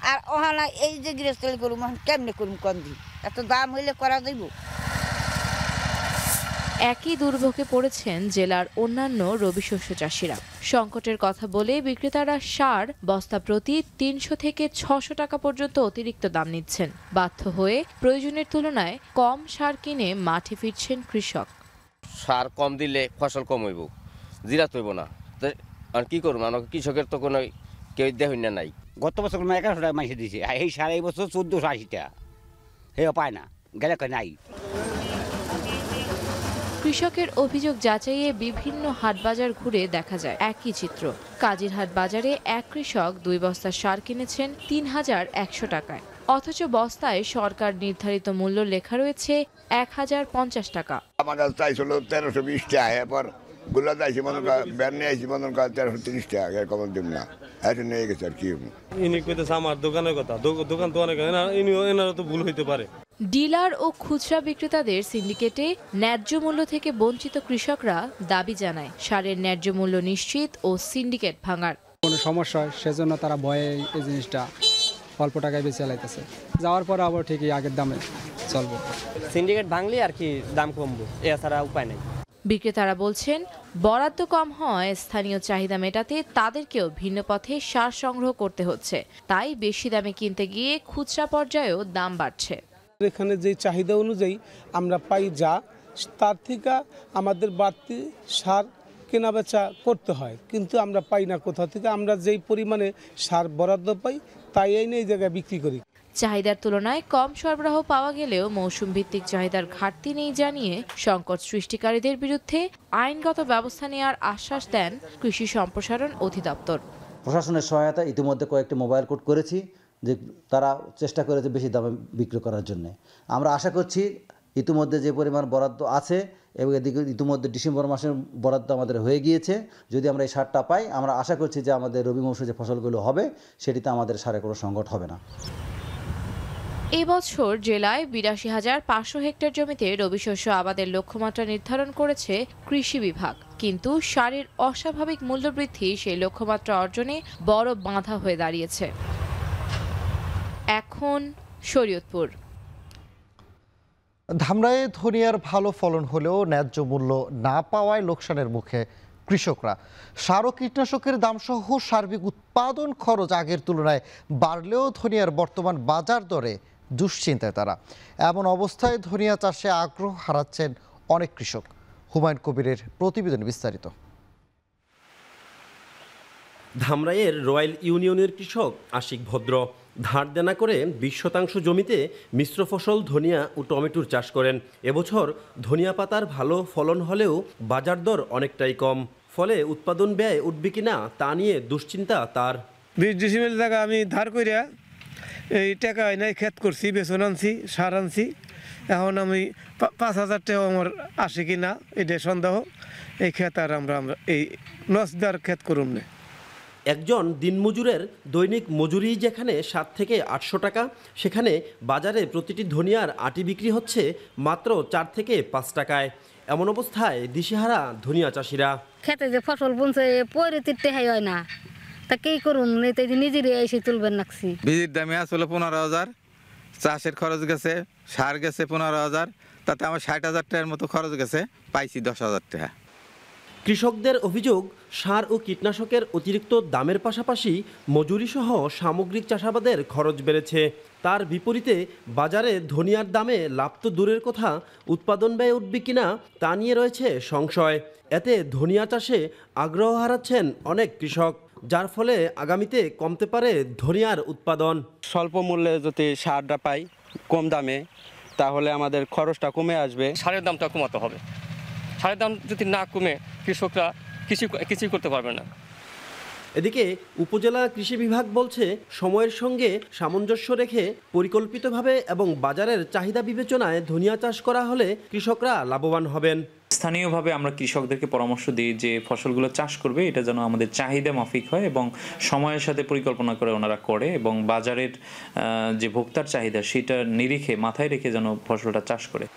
Speaker 4: আর ওখানে এই যে গৃহস্থলী করুম কেমনে করুম, কম দিন এত দাম হইলে করা যাইব।
Speaker 3: একই দুর্ভোগে পড়েছেন জেলার অন্যান্য রবি শস্য চাষিরা। সংকটের কথা বলে বিক্রেতারা সার বস্তা প্রতি 300 থেকে 600 টাকা পর্যন্ত অতিরিক্ত দাম নিচ্ছেন। বাধ্য হয়ে প্রয়োজনের তুলনায় কম সার কিনে মাঠে ফিরছেন কৃষক।
Speaker 6: সার কম দিলে ফসল কম হইব, জিরাত হইব না, আর কি করবো, কৃষকের তো কোনো কেউ দেখুন না নাই।
Speaker 7: গত বছর 1100 টাকা মাসে দিয়েছে, এই সার এই বছর 1480 টাকা, হে পায় না, গেলে নাই।
Speaker 3: কৃষকের অভিযোগ যাচাইয়ে বিভিন্ন হাটবাজার ঘুরে দেখা যায় একই চিত্র। কাজিরহাট বাজারে এক কৃষক 2 বস্তা সার কিনেছেন 3100 টাকায়, অথচ বস্তায় সরকার নির্ধারিত মূল্য লেখা রয়েছে 1050 টাকা।
Speaker 25: আমাদের চাইছিল 1320 টাকা, এরপর গুলা যাইছি মনে কর ব্যান নিয়ে আইছি মনে কর 1330 টাকা, কম দিন না, এটা নিয়ে গেছে। আর কি
Speaker 26: ইনি কইতেছে আমার দোকানের কথা, দোকান তো অনেক, এনারা তো ভুল হইতে পারে।
Speaker 3: ডিলার ও খুচরা বিক্রেতাদের সিন্ডিকেটে ন্যায্য মূল্য থেকে বঞ্চিত কৃষকরা দাবি জানায় সারের ন্যায্য মূল্য নিশ্চিত ও সিন্ডিকেট ভাঙার।
Speaker 27: কোনো সমস্যা হয় সেজন্য তারা ভয়ে এই জিনিসটা অল্প টাকায় বেশি চালাইতেছে, যাওয়ার পর আবার ঠিকই আগের দামে চলবো।
Speaker 28: সিন্ডিকেট ভাঙলে আর কি দাম কমবো, এছাড়া উপায় নেই।
Speaker 3: বিক্রেতারা বলছেন বরাদ্দ কম হয় স্থানীয় চাহিদা মেটাতে তাদেরকেও ভিন্ন পথে সার সংগ্রহ করতে হচ্ছে, তাই বেশি দামে কিনতে গিয়ে খুচরা পর্যায়েও দাম বাড়ছে।
Speaker 18: এখানে যে চাহিদা অনুযায়ী আমরা পাই যা, তার থেকে আমাদের বাড়তি সার কেনা বেচা করতে হয়, কিন্তু আমরা পাই না কোথাও থেকে। আমরা যেই পরিমাণে সার বরাদ্দ পাই তাই এই জায়গায় বিক্রি করি।
Speaker 3: চাহিদার তুলনায় কম সরবরাহ পাওয়া গেলেও মৌসুম ভিত্তিক চাহিদার ঘাটতি নেই জানিয়ে সংকট সৃষ্টিকারীদের বিরুদ্ধে আইনগত ব্যবস্থা নেওয়ার আশ্বাস দেন কৃষি সম্প্রসারণ অধিদপ্তর।
Speaker 5: প্রশাসনের সহায়তা ইতিমধ্যে কয়েকটি মোবাইল কোর্ট করেছি, যে তারা চেষ্টা করেছে বেশি দামে বিক্রি করার জন্য। আমরা আশা করছি ইতিমধ্যে যে পরিমাণ বরাদ্দ আছে এবং এদিকে ইতিমধ্যে ডিসেম্বর মাসের বরাদ্দ আমাদের হয়ে গিয়েছে, যদি আমরা এই সারটা পাই আমরা আশা করছি যে আমাদের রবি মৌসুমে যে ফসলগুলো হবে সেটিতে আমাদের সারে কোনো সংকট হবে না।
Speaker 3: এবছর জেলায় ৮২,৫০০ হেক্টর জমিতে রবি শস্য আবাদের লক্ষ্যমাত্রা নির্ধারণ করেছে কৃষি বিভাগ, কিন্তু সারের অস্বাভাবিক মূল্যবৃদ্ধি সেই লক্ষ্যমাত্রা অর্জনে বড় বাধা হয়ে দাঁড়িয়েছে। এখন শরীয়তপুর।
Speaker 2: ধামরাইয়ে ধনিয়ার ভালো ফলন হলেও ন্যায্য মূল্য না পাওয়ায় লোকসানের মুখে কৃষকরা। সার ও কীটনাশকের দামসহ সার্বিক উৎপাদন খরচ আগের তুলনায় বাড়লেও ধনিয়ার বর্তমান বাজার দরে দুশ্চিন্তায় তারা। এমন অবস্থায় ধনিয়া চাষে আগ্রহ হারাচ্ছেন অনেক কৃষক। হুমায়ুন কবিরের প্রতিবেদন বিস্তারিত।
Speaker 8: ধামরাইয়ের রয়্যাল ইউনিয়নের কৃষক আশিক ভদ্র ধার দেনা করে 20% জমিতে মিশ্র ফসল ধনিয়া ও টমেটোর চাষ করেন। এবছর ধনিয়া পাতার ভালো ফলন হলেও বাজার দর অনেকটাই কম, ফলে উৎপাদন ব্যয় উঠবে কিনা তা নিয়ে দুশ্চিন্তা তার।
Speaker 18: 20 ডিসেম্বর টাকা আমি ধার করিয়া এই টাকা নাই ক্ষেত করছি, বেতন আনছি, সার আনছি। এখন আমি 5,000 টাকা আমার আসে কিনা এটা সন্দেহ। এই ক্ষেত আর আমরা এই নসদার ক্ষেত করুন না।
Speaker 8: একজন দিনমজুরের দৈনিক মজুরি যেখানে 7 থেকে 800 টাকা, সেখানে বাজারে প্রতিটি ধনিয়ার আটি বিক্রি হচ্ছে মাত্র 4 থেকে 5 টাকায়। এমন অবস্থায় দিশেহারা ধনিয়া চাষিরা।
Speaker 9: খেতে যে ফসল বুনছে পরে তিরতে হয় না, তা কি করুন, নিজেরই এসে তুলবেন নাকছি।
Speaker 10: বীজের দামে আসলে 15,000, চাষের খরচ গেছে, সার গেছে 15,000, তাতে আমার 60,000 টাকার মতো খরচ গেছে, পাইছি 10,000 টাকা।
Speaker 8: কৃষকদের অভিযোগ, সার ও কীটনাশকের অতিরিক্ত দামের পাশাপাশি মজুরিসহ সামগ্রিক চাষাবাদের খরচ বেড়েছে। তার বিপরীতে বাজারে ধনিয়ার দামে লাভ তো দূরের কথা, উৎপাদন ব্যয় উঠবে কিনা তা নিয়ে রয়েছে সংশয়। এতে ধনিয়া চাষে আগ্রহ হারাচ্ছেন অনেক কৃষক, যার ফলে আগামীতে কমতে পারে ধনিয়ার উৎপাদন।
Speaker 28: স্বল্প মূল্যে যদি সারটা পাই কম দামে, তাহলে আমাদের খরচটা কমে আসবে।
Speaker 11: সারের দামটা কমাতে হবে। সারের দাম যদি না কমে কৃষকরা কিছুই করতে পারবে না।
Speaker 8: এদিকে উপজেলা কৃষি বিভাগ বলছে, সময়ের সঙ্গে সামঞ্জস্য রেখে পরিকল্পিতভাবে এবং বাজারের চাহিদা বিবেচনায় ধনিয়া চাষ করা হলে কৃষকরা লাভবান হবেন।
Speaker 12: স্থানীয়ভাবে আমরা কৃষকদেরকে পরামর্শ দিই যে ফসলগুলো চাষ করবে এটা যেন আমাদের চাহিদা মাফিক হয় এবং সময়ের সাথে পরিকল্পনা করে ওনারা করে এবং বাজারের যে ভোক্তার চাহিদা সেটা নিরিখে মাথায় রেখে যেন ফসলটা চাষ করে।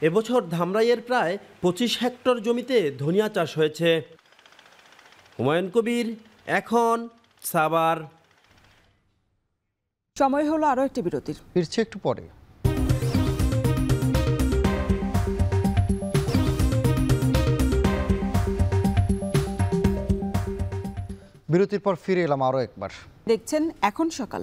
Speaker 8: এবছর ধামরাইয়ের প্রায় 25 হেক্টর জমিতে ধনিয়া চাষ হয়েছে। হুমায়ুন কবির, এখন সাভার।
Speaker 1: সময় হলো আরো একটি বিরতির,
Speaker 2: ফিরছে একটু পরে। বিরতির পর ফিরে এলাম আরো একবার।
Speaker 1: দেখছেন এখন সকাল।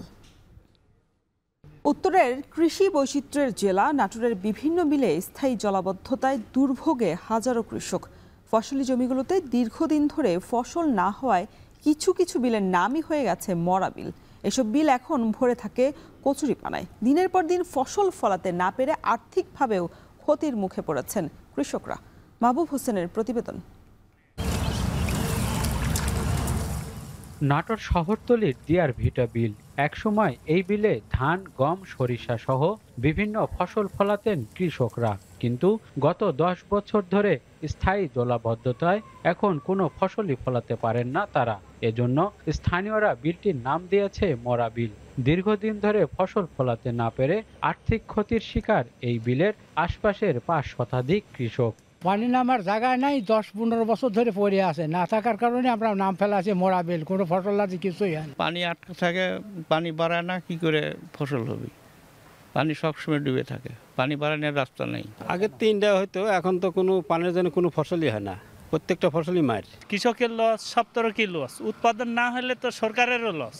Speaker 1: উত্তরের কৃষি বৈচিত্র্যের জেলা নাটোরের বিভিন্ন বিলে স্থায়ী জলাবদ্ধতায় দুর্ভোগে হাজারো কৃষক। ফসলি জমিগুলোতে দীর্ঘদিন ধরে ফসল না হওয়ায় কিছু কিছু বিলের নামই হয়ে গেছে মরা বিল। এসব বিল এখন ভরে থাকে কচুরিপানায়। দিনের পর দিন ফসল ফলাতে না পেরে আর্থিকভাবেও ক্ষতির মুখে পড়েছেন কৃষকরা। মাহবুব হোসেনের প্রতিবেদন।
Speaker 14: নাটোর শহরতলির দিয়ার ভিটা বিল, একসময় এই বিলে ধান, গম, সরিষা সহ বিভিন্ন ফসল ফলাতেন কৃষকরা, কিন্তু গত 10 বছর ধরে স্থায়ী জলাবদ্ধতায় এখন কোনো ফসলই ফলাতে পারেন না তারা। এজন্য স্থানীয়রা বিলটির নাম দিয়েছে মরা বিল। দীর্ঘদিন ধরে ফসল ফলাতে না পেরে আর্থিক ক্ষতির শিকার এই বিলের আশপাশের 5 শতাধিক কৃষক।
Speaker 22: পানি নামার জায়গায় নাই, 10-15 বছর ধরে পড়ে আছে। না থাকার কারণে আমরা নাম ফেলা আছে মরা বিল, কোনো ফসল আছে কিছুই হয় না।
Speaker 16: পানি আটকে থাকে, পানি বাড়ায় না, কি করে ফসল হবে? পানি সবসময় ডুবে থাকে, পানি বাড়ানোর রাস্তা নেই।
Speaker 28: আগে 3টা হয়তো, এখন তো কোনো পানির জন্য কোনো ফসলই হয় না, প্রত্যেকটা ফসলই মার।
Speaker 29: কৃষকের লস, সব তরফই লস। উৎপাদন না হলে তো সরকারেরও লস।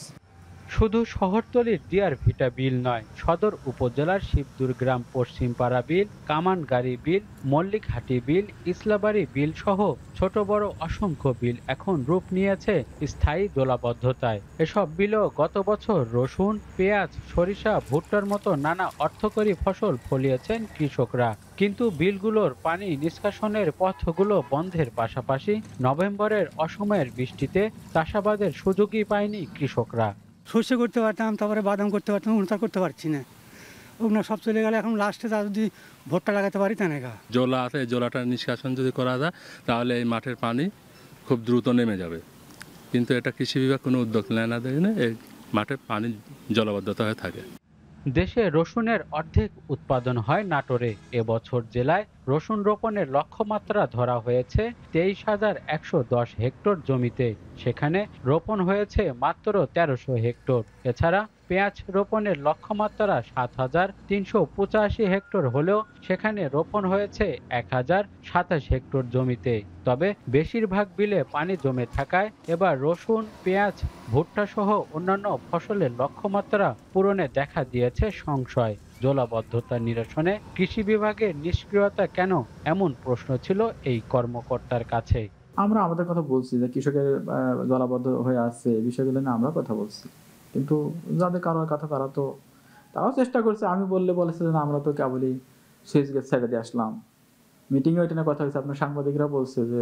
Speaker 14: শুধু শহরতলির ডিয়ার ভিটা বিল নয়, সদর উপজেলার শিবদুর গ্রাম পশ্চিমপাড়া বিল, কামানগাড়ি বিল, মল্লিকহাটি বিল, ইসলাবাড়ি বিল সহ ছোট বড় অসংখ্য বিল এখন রূপ নিয়েছে স্থায়ী জলাবদ্ধতায়। এসব বিলও গত বছর রসুন, পেঁয়াজ, সরিষা, ভুট্টার মতো নানা অর্থকরী ফসল ফলিয়েছেন কৃষকরা। কিন্তু বিলগুলোর পানি নিষ্কাশনের পথগুলো বন্ধের পাশাপাশি নভেম্বরের অসময়ের বৃষ্টিতে চাষাবাদের সুযোগই পায়নি কৃষকরা।
Speaker 22: সর্ষে করতে পারতাম, তারপরে বাদাম করতে পারতাম, ওটা করতে পারছি না। ওগুলো সব চলে গেলে এখন লাস্টে যদি ভুট্টা লাগাতে পারি তা না।
Speaker 13: জলা আছে, জলাটা নিষ্কাশন যদি করা যায় তাহলে এই মাঠের পানি খুব দ্রুত নেমে যাবে, কিন্তু এটা কৃষি বিভাগ কোনো উদ্যোগ নেয় না, দেখে না এই মাঠে পানি জলাবদ্ধতা হয়ে থাকে।
Speaker 14: দেশে রসুনের অর্ধেক উৎপাদন হয় নাটোরে। এবছর জেলায় রসুন রোপণের লক্ষ্যমাত্রা ধরা হয়েছে 23,110 হেক্টর জমিতে, সেখানে রোপণ হয়েছে মাত্র 1300 হেক্টর। এছাড়া পেঁয়াজ রোপণের লক্ষ্যমাত্রা 7,385 হেক্টর হলেও সেখানে রোপণ হয়েছে 1,027 হেক্টর জমিতে। তবে বেশিরভাগ বিলে পানি জমে থাকায় এবার রসুন, পেঁয়াজ, ভুট্টা সহ অন্যান্য ফসলের লক্ষ্যমাত্রা পূরণে দেখা দিয়েছে সংশয়। জলাবদ্ধতা নিরসনে কৃষি বিভাগের নিষ্ক্রিয়তা কেন, এমন প্রশ্ন ছিল এই কর্মকর্তার কাছে।
Speaker 15: আমরা আমাদের কথা বলছি যে কৃষকের জলাবদ্ধ হয়ে আসছে, এই বিষয়গুলো নিয়ে আমরা কথা বলছি, কিন্তু যাদের কারোর কথা তারাও চেষ্টা করছে। আমি বলেছে যে আমরা তো কেবলই সুইচ গেট ছেড়ে দিয়ে আসলাম। মিটিংয়ে ওইটা নিয়ে কথা হয়েছে, আপনার সাংবাদিকরা বলছে যে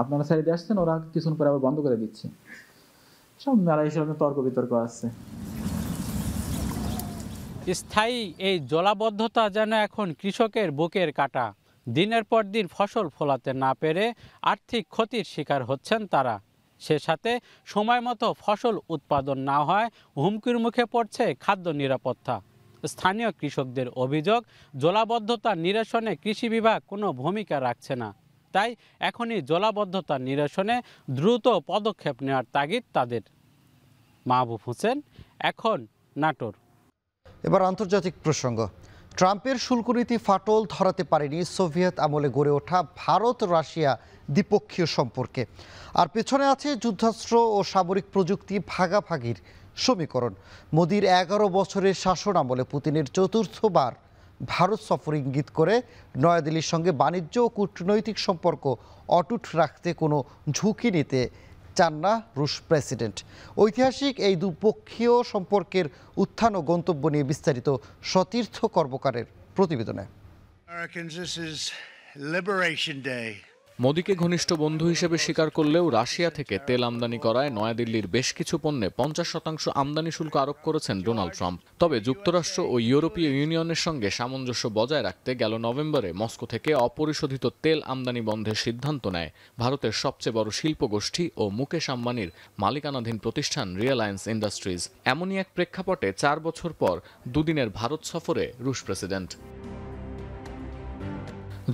Speaker 15: আপনারা ছেড়ে দিয়ে আসছেন, ওরা কিছুক্ষণ পরে আবার বন্ধ করে দিচ্ছে। সব মেলা হিসেবে তর্ক বিতর্ক আছে।
Speaker 14: স্থায়ী এই জলাবদ্ধতা যেন এখন কৃষকের বুকের কাঁটা। দিনের পর দিন ফসল ফলাতে না পেরে আর্থিক ক্ষতির শিকার হচ্ছেন তারা। সে সাথে সময় মতো ফসল উৎপাদন না হয় হুমকির মুখে পড়ছে খাদ্য নিরাপত্তা। স্থানীয় কৃষকদের অভিযোগ, জলাবদ্ধতা নিরসনে কৃষি বিভাগ কোনো ভূমিকা রাখছে না। তাই এখনই জলাবদ্ধতা নিরসনে দ্রুত পদক্ষেপ নেওয়ার তাগিদ তাদের। মাহবুব হোসেন, এখন, নাটোর।
Speaker 2: এবার আন্তর্জাতিক প্রসঙ্গ। ট্রাম্পের শুল্ক নীতি ফাটল ধরাতে পারেনি সোভিয়েত আমলে গড়ে ওঠা ভারত রাশিয়া দ্বিপক্ষীয় সম্পর্কে। আর পেছনে আছে যুদ্ধাস্ত্র ও সামরিক প্রযুক্তি ভাগাভাগির সমীকরণ। মোদির 11 বছরের শাসন আমলে পুতিনের চতুর্থবার ভারত সফর ইঙ্গিত করে নয়াদিল্লির সঙ্গে বাণিজ্য ও কূটনৈতিক সম্পর্ক অটুট রাখতে কোনো ঝুঁকি নিতে চান না রুশ প্রেসিডেন্ট। ঐতিহাসিক এই দুপক্ষীয় সম্পর্কের উত্থান ও গন্তব্য নিয়ে বিস্তারিত সতীর্থ কর্মকারের প্রতিবেদনে।
Speaker 17: মোদিকে ঘনিষ্ঠ বন্ধু হিসেবে স্বীকার করলেও রাশিয়া থেকে তেল আমদানি করায় নয়াদিল্লির বেশ কিছু পণ্যে 50% আমদানি শুল্ক আরোপ করেছেন ডোনাল্ড ট্রাম্প। তবে যুক্তরাষ্ট্র ও ইউরোপীয় ইউনিয়নের সঙ্গে সামঞ্জস্য বজায় রাখতে গেল নভেম্বরে মস্কো থেকে অপরিশোধিত তেল আমদানি বন্ধের সিদ্ধান্ত নেয় ভারতের সবচেয়ে বড় শিল্পগোষ্ঠী ও মুকেশ আম্বানির মালিকানাধীন প্রতিষ্ঠান রিলায়েন্স ইন্ডাস্ট্রিজ। এমনই এক প্রেক্ষাপটে 4 বছর পর দুদিনের ভারত সফরে রুশ প্রেসিডেন্ট।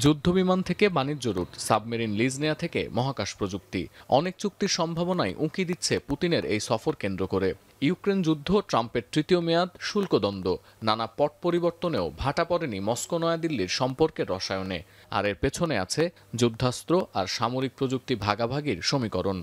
Speaker 17: যুদ্ধবিমান থেকে বাণিজ্য রুট, সাবমেরিন লিজ নেয়া থেকে মহাকাশ প্রযুক্তি, অনেক চুক্তির সম্ভাবনায় উঁকি দিচ্ছে পুতিনের এই সফর কেন্দ্র করে। ইউক্রেন যুদ্ধ, ট্রাম্পের তৃতীয় মেয়াদ, শুল্কদ্বন্দ্ব, নানা পট পরিবর্তনেও ভাটা পড়েনি মস্কো নয়াদিল্লির সম্পর্কের রসায়নে। আর এর পেছনে আছে যুদ্ধাস্ত্র আর সামরিক প্রযুক্তি ভাগাভাগির সমীকরণ।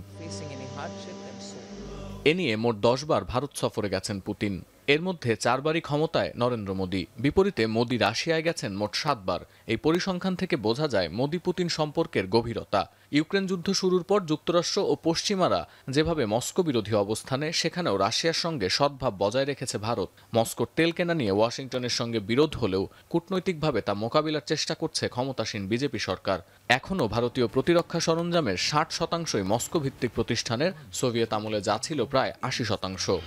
Speaker 17: এ নিয়ে মোট 10 বার ভারত সফরে গেছেন পুতিন। এর মধ্যে 4 বারই ক্ষমতায় নরেন্দ্র মোদী। বিপরীতে মোদী রাশিয়ায় গেছেন মোট 7 বার। এই পরিসংখ্যান থেকে বোঝা যায় মোদী পুতিন সম্পর্কের গভীরতা। ইউক্রেন যুদ্ধ শুরুর পর যুক্তরাষ্ট্র ও পশ্চিমারা যেভাবে মস্কো বিরোধী অবস্থানে, সেখানেও রাশিয়ার সঙ্গে সদ্ভাব বজায় রেখেছে ভারত। মস্কোর তেল কেনা নিয়ে ওয়াশিংটনের সঙ্গে বিরোধ হলেও কূটনৈতিকভাবে তা মোকাবিলার চেষ্টা করছে ক্ষমতাসীন বিজেপি সরকার। এখনও ভারতীয় প্রতিরক্ষা সরঞ্জামের 60%ই মস্কো ভিত্তিক প্রতিষ্ঠানের, সোভিয়েত আমলে যা ছিল প্রায় 80%।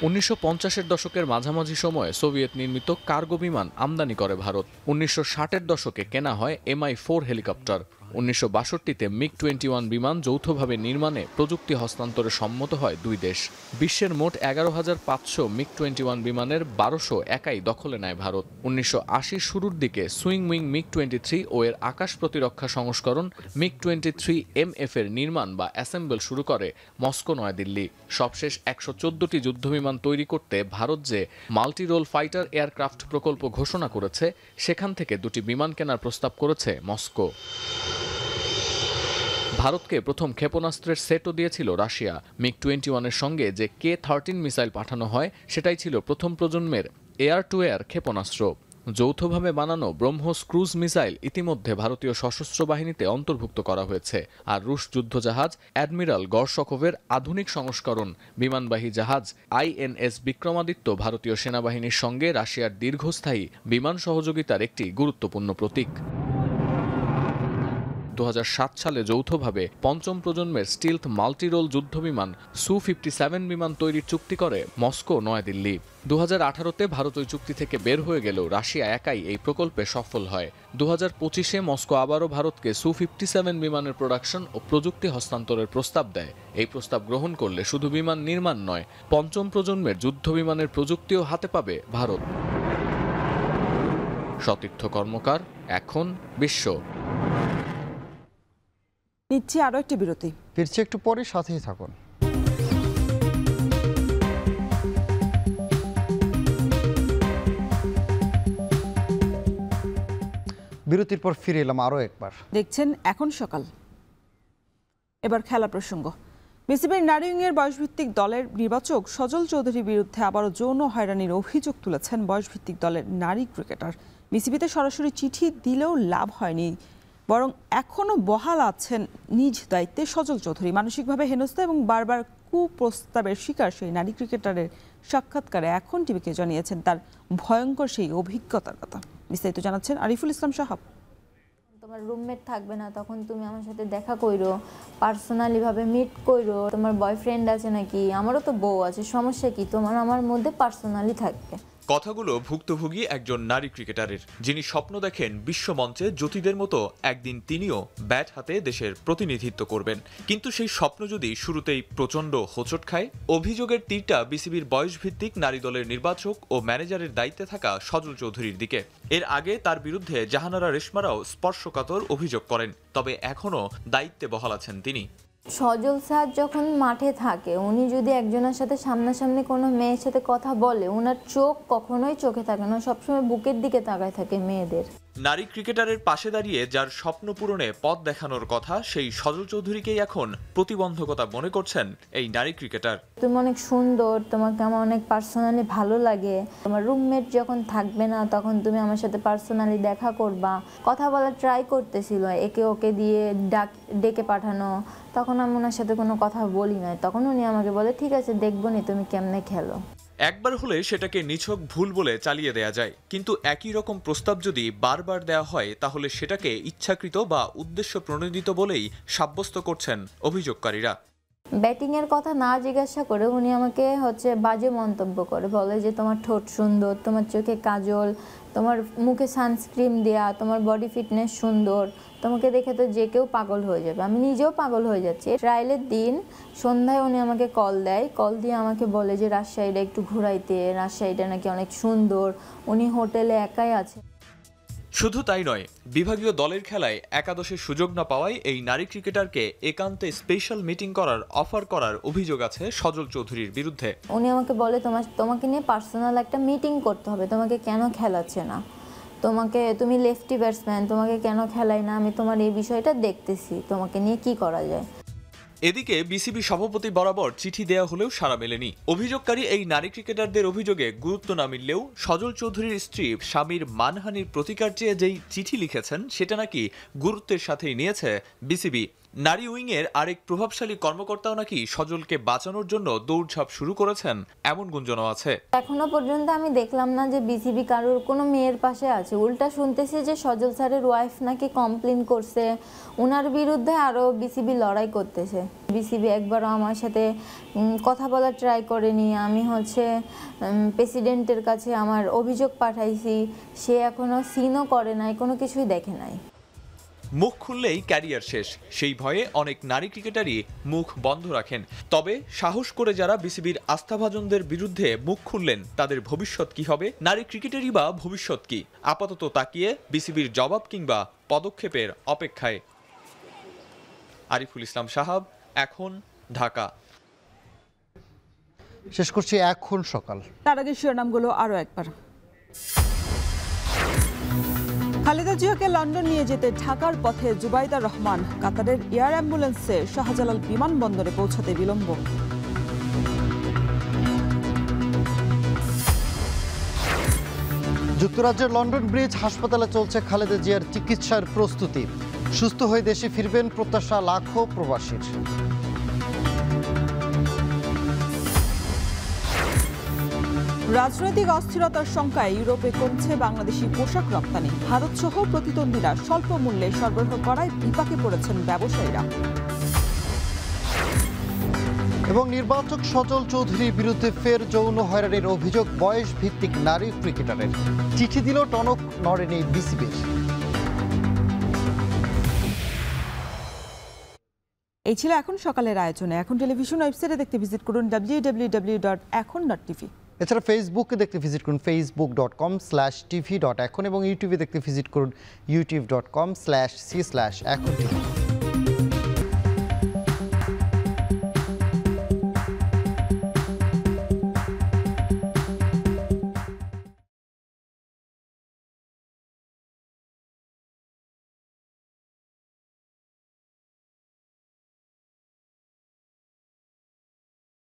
Speaker 17: 1950-এর দশকের মাঝামাঝি সময়ে সোভিয়েত নির্মিত কার্গো বিমান আমদানি করে ভারত। 1960-এর দশকে কেনা হয় MI-4 হেলিকপ্টার। 1962-তে মিগ-21 বিমান যৌথভাবে নির্মাণে প্রযুক্তি হস্তান্তরে সম্মত হয় দুই দেশ। বিশ্বের মোট 11,500 মিগ-21 বিমানের 1200 একাই দখলে নেয় ভারত। 1980 শুরুর দিকে সুইং উইং মিগ-23 ও এর আকাশ প্রতিরক্ষা সংস্করণ মিগ-23 MF এর নির্মাণ বা অ্যাসেম্বল শুরু করে মস্কো নয়াদিল্লি। সবশেষ 114টি যুদ্ধবিমান তৈরি করতে ভারত যে মাল্টি রোল ফাইটার এয়ারক্রাফট প্রকল্প ঘোষণা করেছে, সেখান থেকে 2টি বিমান কেনার প্রস্তাব করেছে মস্কো। ভারতকে প্রথম ক্ষেপণাস্ত্রের সেটও দিয়েছিল রাশিয়া। MiG-21-এর সঙ্গে যে K-13 মিসাইল পাঠানো হয় সেটাই ছিল প্রথম প্রজন্মের এয়ার টু এয়ার ক্ষেপণাস্ত্র। যৌথভাবে বানানো ব্রহ্মোস ক্রুজ মিসাইল ইতিমধ্যে ভারতীয় সশস্ত্র বাহিনীতে অন্তর্ভুক্ত করা হয়েছে। আর রুশ যুদ্ধজাহাজ অ্যাডমিরাল গরশকোভের আধুনিক সংস্করণ বিমানবাহী জাহাজ INS বিক্রমাদিত্য ভারতীয় সেনাবাহিনীর সঙ্গে রাশিয়ার দীর্ঘস্থায়ী বিমান সহযোগিতার একটি গুরুত্বপূর্ণ প্রতীক। 2007 সালে যৌথভাবে পঞ্চম প্রজন্মের স্টিলথ মাল্টিরোল যুদ্ধবিমান Su-57 বিমান তৈরির চুক্তি করে মস্কো নয়াদিল্লি। 2018-তে ভারত ওই চুক্তি থেকে বের হয়ে গেলেও রাশিয়া একাই এই প্রকল্পে সফল হয়। 2025-এ মস্কো আবারও ভারতকে Su-57 বিমানের প্রোডাকশন ও প্রযুক্তি হস্তান্তরের প্রস্তাব দেয়। এই প্রস্তাব গ্রহণ করলে শুধু বিমান নির্মাণ নয়, পঞ্চম প্রজন্মের যুদ্ধবিমানের প্রযুক্তিও হাতে পাবে ভারত। সতীর্থ কর্মকার, এখন বিশ্ব।
Speaker 1: নিচ্ছি আরো একটি বিরতি,
Speaker 2: ফিরছি একটু পরে, সাথেই থাকুন। বিরতির পর ফিরে এলাম আরো একবার।
Speaker 1: দেখছেন এখন সকাল। এবার খেলা প্রসঙ্গ। বিসিবির নারী উইংয়ের বয়সভিত্তিক দলের নির্বাচক সজল চৌধুরীর বিরুদ্ধে আবারও যৌন হয়রানির অভিযোগ তুলেছেন বয়সভিত্তিক দলের নারী ক্রিকেটার। বিসিবিতে সরাসরি চিঠি দিলেও লাভ হয়নি, বরং এখনও বহাল আছেন নিজ দায়িত্বে সজল চৌধুরী। মানসিকভাবে হেনস্থা এবং বারবার কুপ্রস্তাবের শিকার সেই নারী ক্রিকেটারের সাক্ষাৎকারে এখন টিভিকে জানিয়েছেন তার ভয়ঙ্কর সেই অভিজ্ঞতার কথা। বিস্তারিত জানাচ্ছেন আরিফুল ইসলাম সাহাব।
Speaker 4: তোমার রুমমেট থাকবে না, তখন তুমি আমার সাথে দেখা কইরো, পার্সোনালি ভাবে মিট কইরো। তোমার বয়ফ্রেন্ড আছে নাকি? আমারও তো বউ আছে, সমস্যা কি? তোমার আমার মধ্যে পার্সোনালি থাকবে।
Speaker 6: কথাগুলো ভুক্তভোগী একজন নারী ক্রিকেটারের, যিনি স্বপ্ন দেখেন বিশ্বমঞ্চে জ্যোতিদের মতো একদিন তিনিও ব্যাট হাতে দেশের প্রতিনিধিত্ব করবেন। কিন্তু সেই স্বপ্ন যদি শুরুতেই প্রচণ্ড হোঁচট খায়। অভিযোগের তীরটা বিসিবির বয়সভিত্তিক নারী দলের নির্বাচক ও ম্যানেজারের দায়িত্বে থাকা সজল চৌধুরীর দিকে। এর আগে তার বিরুদ্ধে জাহানারা রেশমারাও স্পর্শকাতর অভিযোগ করেন, তবে এখনও দায়িত্বে বহাল আছেন তিনি।
Speaker 4: সজল স্যার যখন মাঠে থাকে, উনি যদি একজনের সাথে সামনাসামনি কোনো মেয়ের সাথে কথা বলে, ওনার চোখ কখনোই চোখে থাকে না, সবসময় বুকের দিকে তাকায় থাকে মেয়েদের।
Speaker 6: নারী ক্রিকেটারের পাশে দাঁড়িয়ে যার স্বপ্ন পূরণে পথ দেখানোর কথা, সেই সজল চৌধুরীকেই এখন প্রতিবন্ধকতা মনে করছেন এই নারী ক্রিকেটার।
Speaker 4: তুমি অনেক সুন্দর, তোমাকে আমার অনেক পার্সোনালি ভালো লাগে, তোমার রুমমেট যখন থাকবে না তখন তুমি আমার সাথে পার্সোনালি দেখা করবা, কথা বলার ট্রাই করতেছিল, একে ওকে দিয়ে ডেকে পাঠানো। তখন আমি ওনার সাথে কোনো কথা বলি নাই, তখন উনি আমাকে বলে ঠিক আছে দেখবো নি তুমি কেমনে খেলো।
Speaker 6: একবার হলে সেটাকে নিছক ভুল বলে চালিয়ে দেয়া যায়, কিন্তু একই রকম প্রস্তাব যদি বারবার দেওয়া হয় তাহলে সেটাকে ইচ্ছাকৃত বা উদ্দেশ্য প্রণোদিত বলেই সাব্যস্ত করছেন অভিযোগকারীরা।
Speaker 4: ব্যাটিং এর কথা না জিজ্ঞাসা করে উনি আমাকে বাজে মন্তব্য করে, বলে যে তোমার ঠোঁট সুন্দর, তোমার চোখে কাজল, তোমার মুখে সানস্ক্রিন দেয়া, তোমার বডি ফিটনেস সুন্দর, তোমাকে দেখে তো যে কেউ পাগল হয়ে যাবে। আমি নিজেও পাগল হয়ে যাচ্ছি। ট্রায়ালের দিন সন্ধ্যায় উনি আমাকে কল দেয়, কল দিয়ে আমাকে বলে যে রাজশাহীটা একটু ঘুরাইতে, রাজশাহীটা নাকি অনেক সুন্দর, উনি হোটেলে একাই আছে।
Speaker 6: শুধু তাই নয়, বিভাগীয় দলের খেলায় একাদশের সুযোগ না পাওয়ায় এই নারী ক্রিকেটারকে একান্তে স্পেশাল মিটিং করার অফার করার অভিযোগ আছে সজল চৌধুরীর বিরুদ্ধে।
Speaker 4: উনি আমাকে বলে তোমাকে নিয়ে পার্সোনাল একটা মিটিং করতে হবে, তোমাকে কেন খেলাচ্ছে না, তুমি লেফটি ব্যাটসম্যান, তোমাকে কেন খেলায় না, আমি তোমার এই বিষয়টা দেখতেছি, তোমাকে নিয়ে কি করা যায়।
Speaker 6: এদিকে বিসিবি সভাপতি বরাবর চিঠি দেয়া হলেও সাড়া মেলেনি। অভিযোগকারী এই নারী ক্রিকেটারদের অভিযোগে গুরুত্ব না মিললেও সজল চৌধুরীর স্ত্রী স্বামীর মানহানির প্রতিকার চেয়ে যেই চিঠি লিখেছেন সেটা নাকি গুরুত্বের সাথেই নিয়েছে বিসিবি। নারী উইংয়ের আরেক প্রভাবশালী কর্মকর্তাও নাকি সজলকে বাঁচানোর জন্য দৌড়ঝাঁপ শুরু করেছেন, এমন গুঞ্জনও আছে।
Speaker 4: এখনো পর্যন্ত আমি দেখলাম না যে বিসিবি কারোর কোনো মেয়ের পাশে আছে। উল্টা শুনতেছি যে সজল স্যারের ওয়াইফ নাকি কমপ্লেন করছে, ওনার বিরুদ্ধে আরও বিসিবি লড়াই করতেছে। বিসিবি একবারও আমার সাথে কথা বলার ট্রাই করেনি। আমি প্রেসিডেন্টের কাছে আমার অভিযোগ পাঠাইছি, সে এখনো সিনও করে নাই, কোনো কিছুই দেখে নাই।
Speaker 6: মুখ খুললেই ক্যারিয়ার শেষ, সেই ভয়ে অনেক নারী ক্রিকেটারই মুখ বন্ধ রাখেন। তবে সাহস করে যারা বিসিবির আস্থাভাজনদের বিরুদ্ধে মুখ খুললেন তাদের ভবিষ্যৎ কি হবে? নারী ক্রিকেটারই বা ভবিষ্যৎ কি? আপাতত তাকিয়ে বিসিবির জবাব কিংবা পদক্ষেপের অপেক্ষায়। আরিফুল ইসলাম সাহাব, এখন, ঢাকা।
Speaker 2: শেষ করছি এখন সকাল।
Speaker 1: তার আগে শিরোনামগুলো আরো একবার। খালেদা জিয়াকে লন্ডন নিয়ে যেতে ঢাকার পথে জুবাইদা রহমান। কাতারের এয়ার অ্যাম্বুলেন্সে শাহজালাল বিমানবন্দরে পৌঁছাতে বিলম্ব।
Speaker 2: যুক্তরাজ্যের লন্ডন ব্রিজ হাসপাতালে চলছে খালেদা জিয়ার চিকিৎসার প্রস্তুতি। সুস্থ হয়ে দেশে ফিরবেন প্রত্যাশা লাখো প্রবাসীর।
Speaker 1: রাজনৈতিক অস্থিরতার শঙ্কায় ইউরোপে কমছে বাংলাদেশি পোশাক রপ্তানি। ভারত সহ প্রতিদ্বন্দ্বীরা স্বল্প মূল্যে সরবরাহ করায় বিপাকে পড়েছেন ব্যবসায়ীরা।
Speaker 2: এবং নির্বাচক সজল চৌধুরীর বিরুদ্ধে ফের যৌন হয়রানির অভিযোগ বয়স ভিত্তিক নারী ক্রিকেটারের। চিঠি দিল টনক নড়েনি বিসিবির।
Speaker 1: এই ছিল এখন সকালের আয়োজনে। এখন টেলিভিশন ওয়েবসাইটে দেখতে ভিজিট করুন www.ekon.tv।
Speaker 2: এছাড়া ফেসবুকে দেখতে ভিজিট করুন facebook.com/tv.ekon এবং ইউটিউবে দেখতে ভিজিট করুন youtube.com/c/ekon।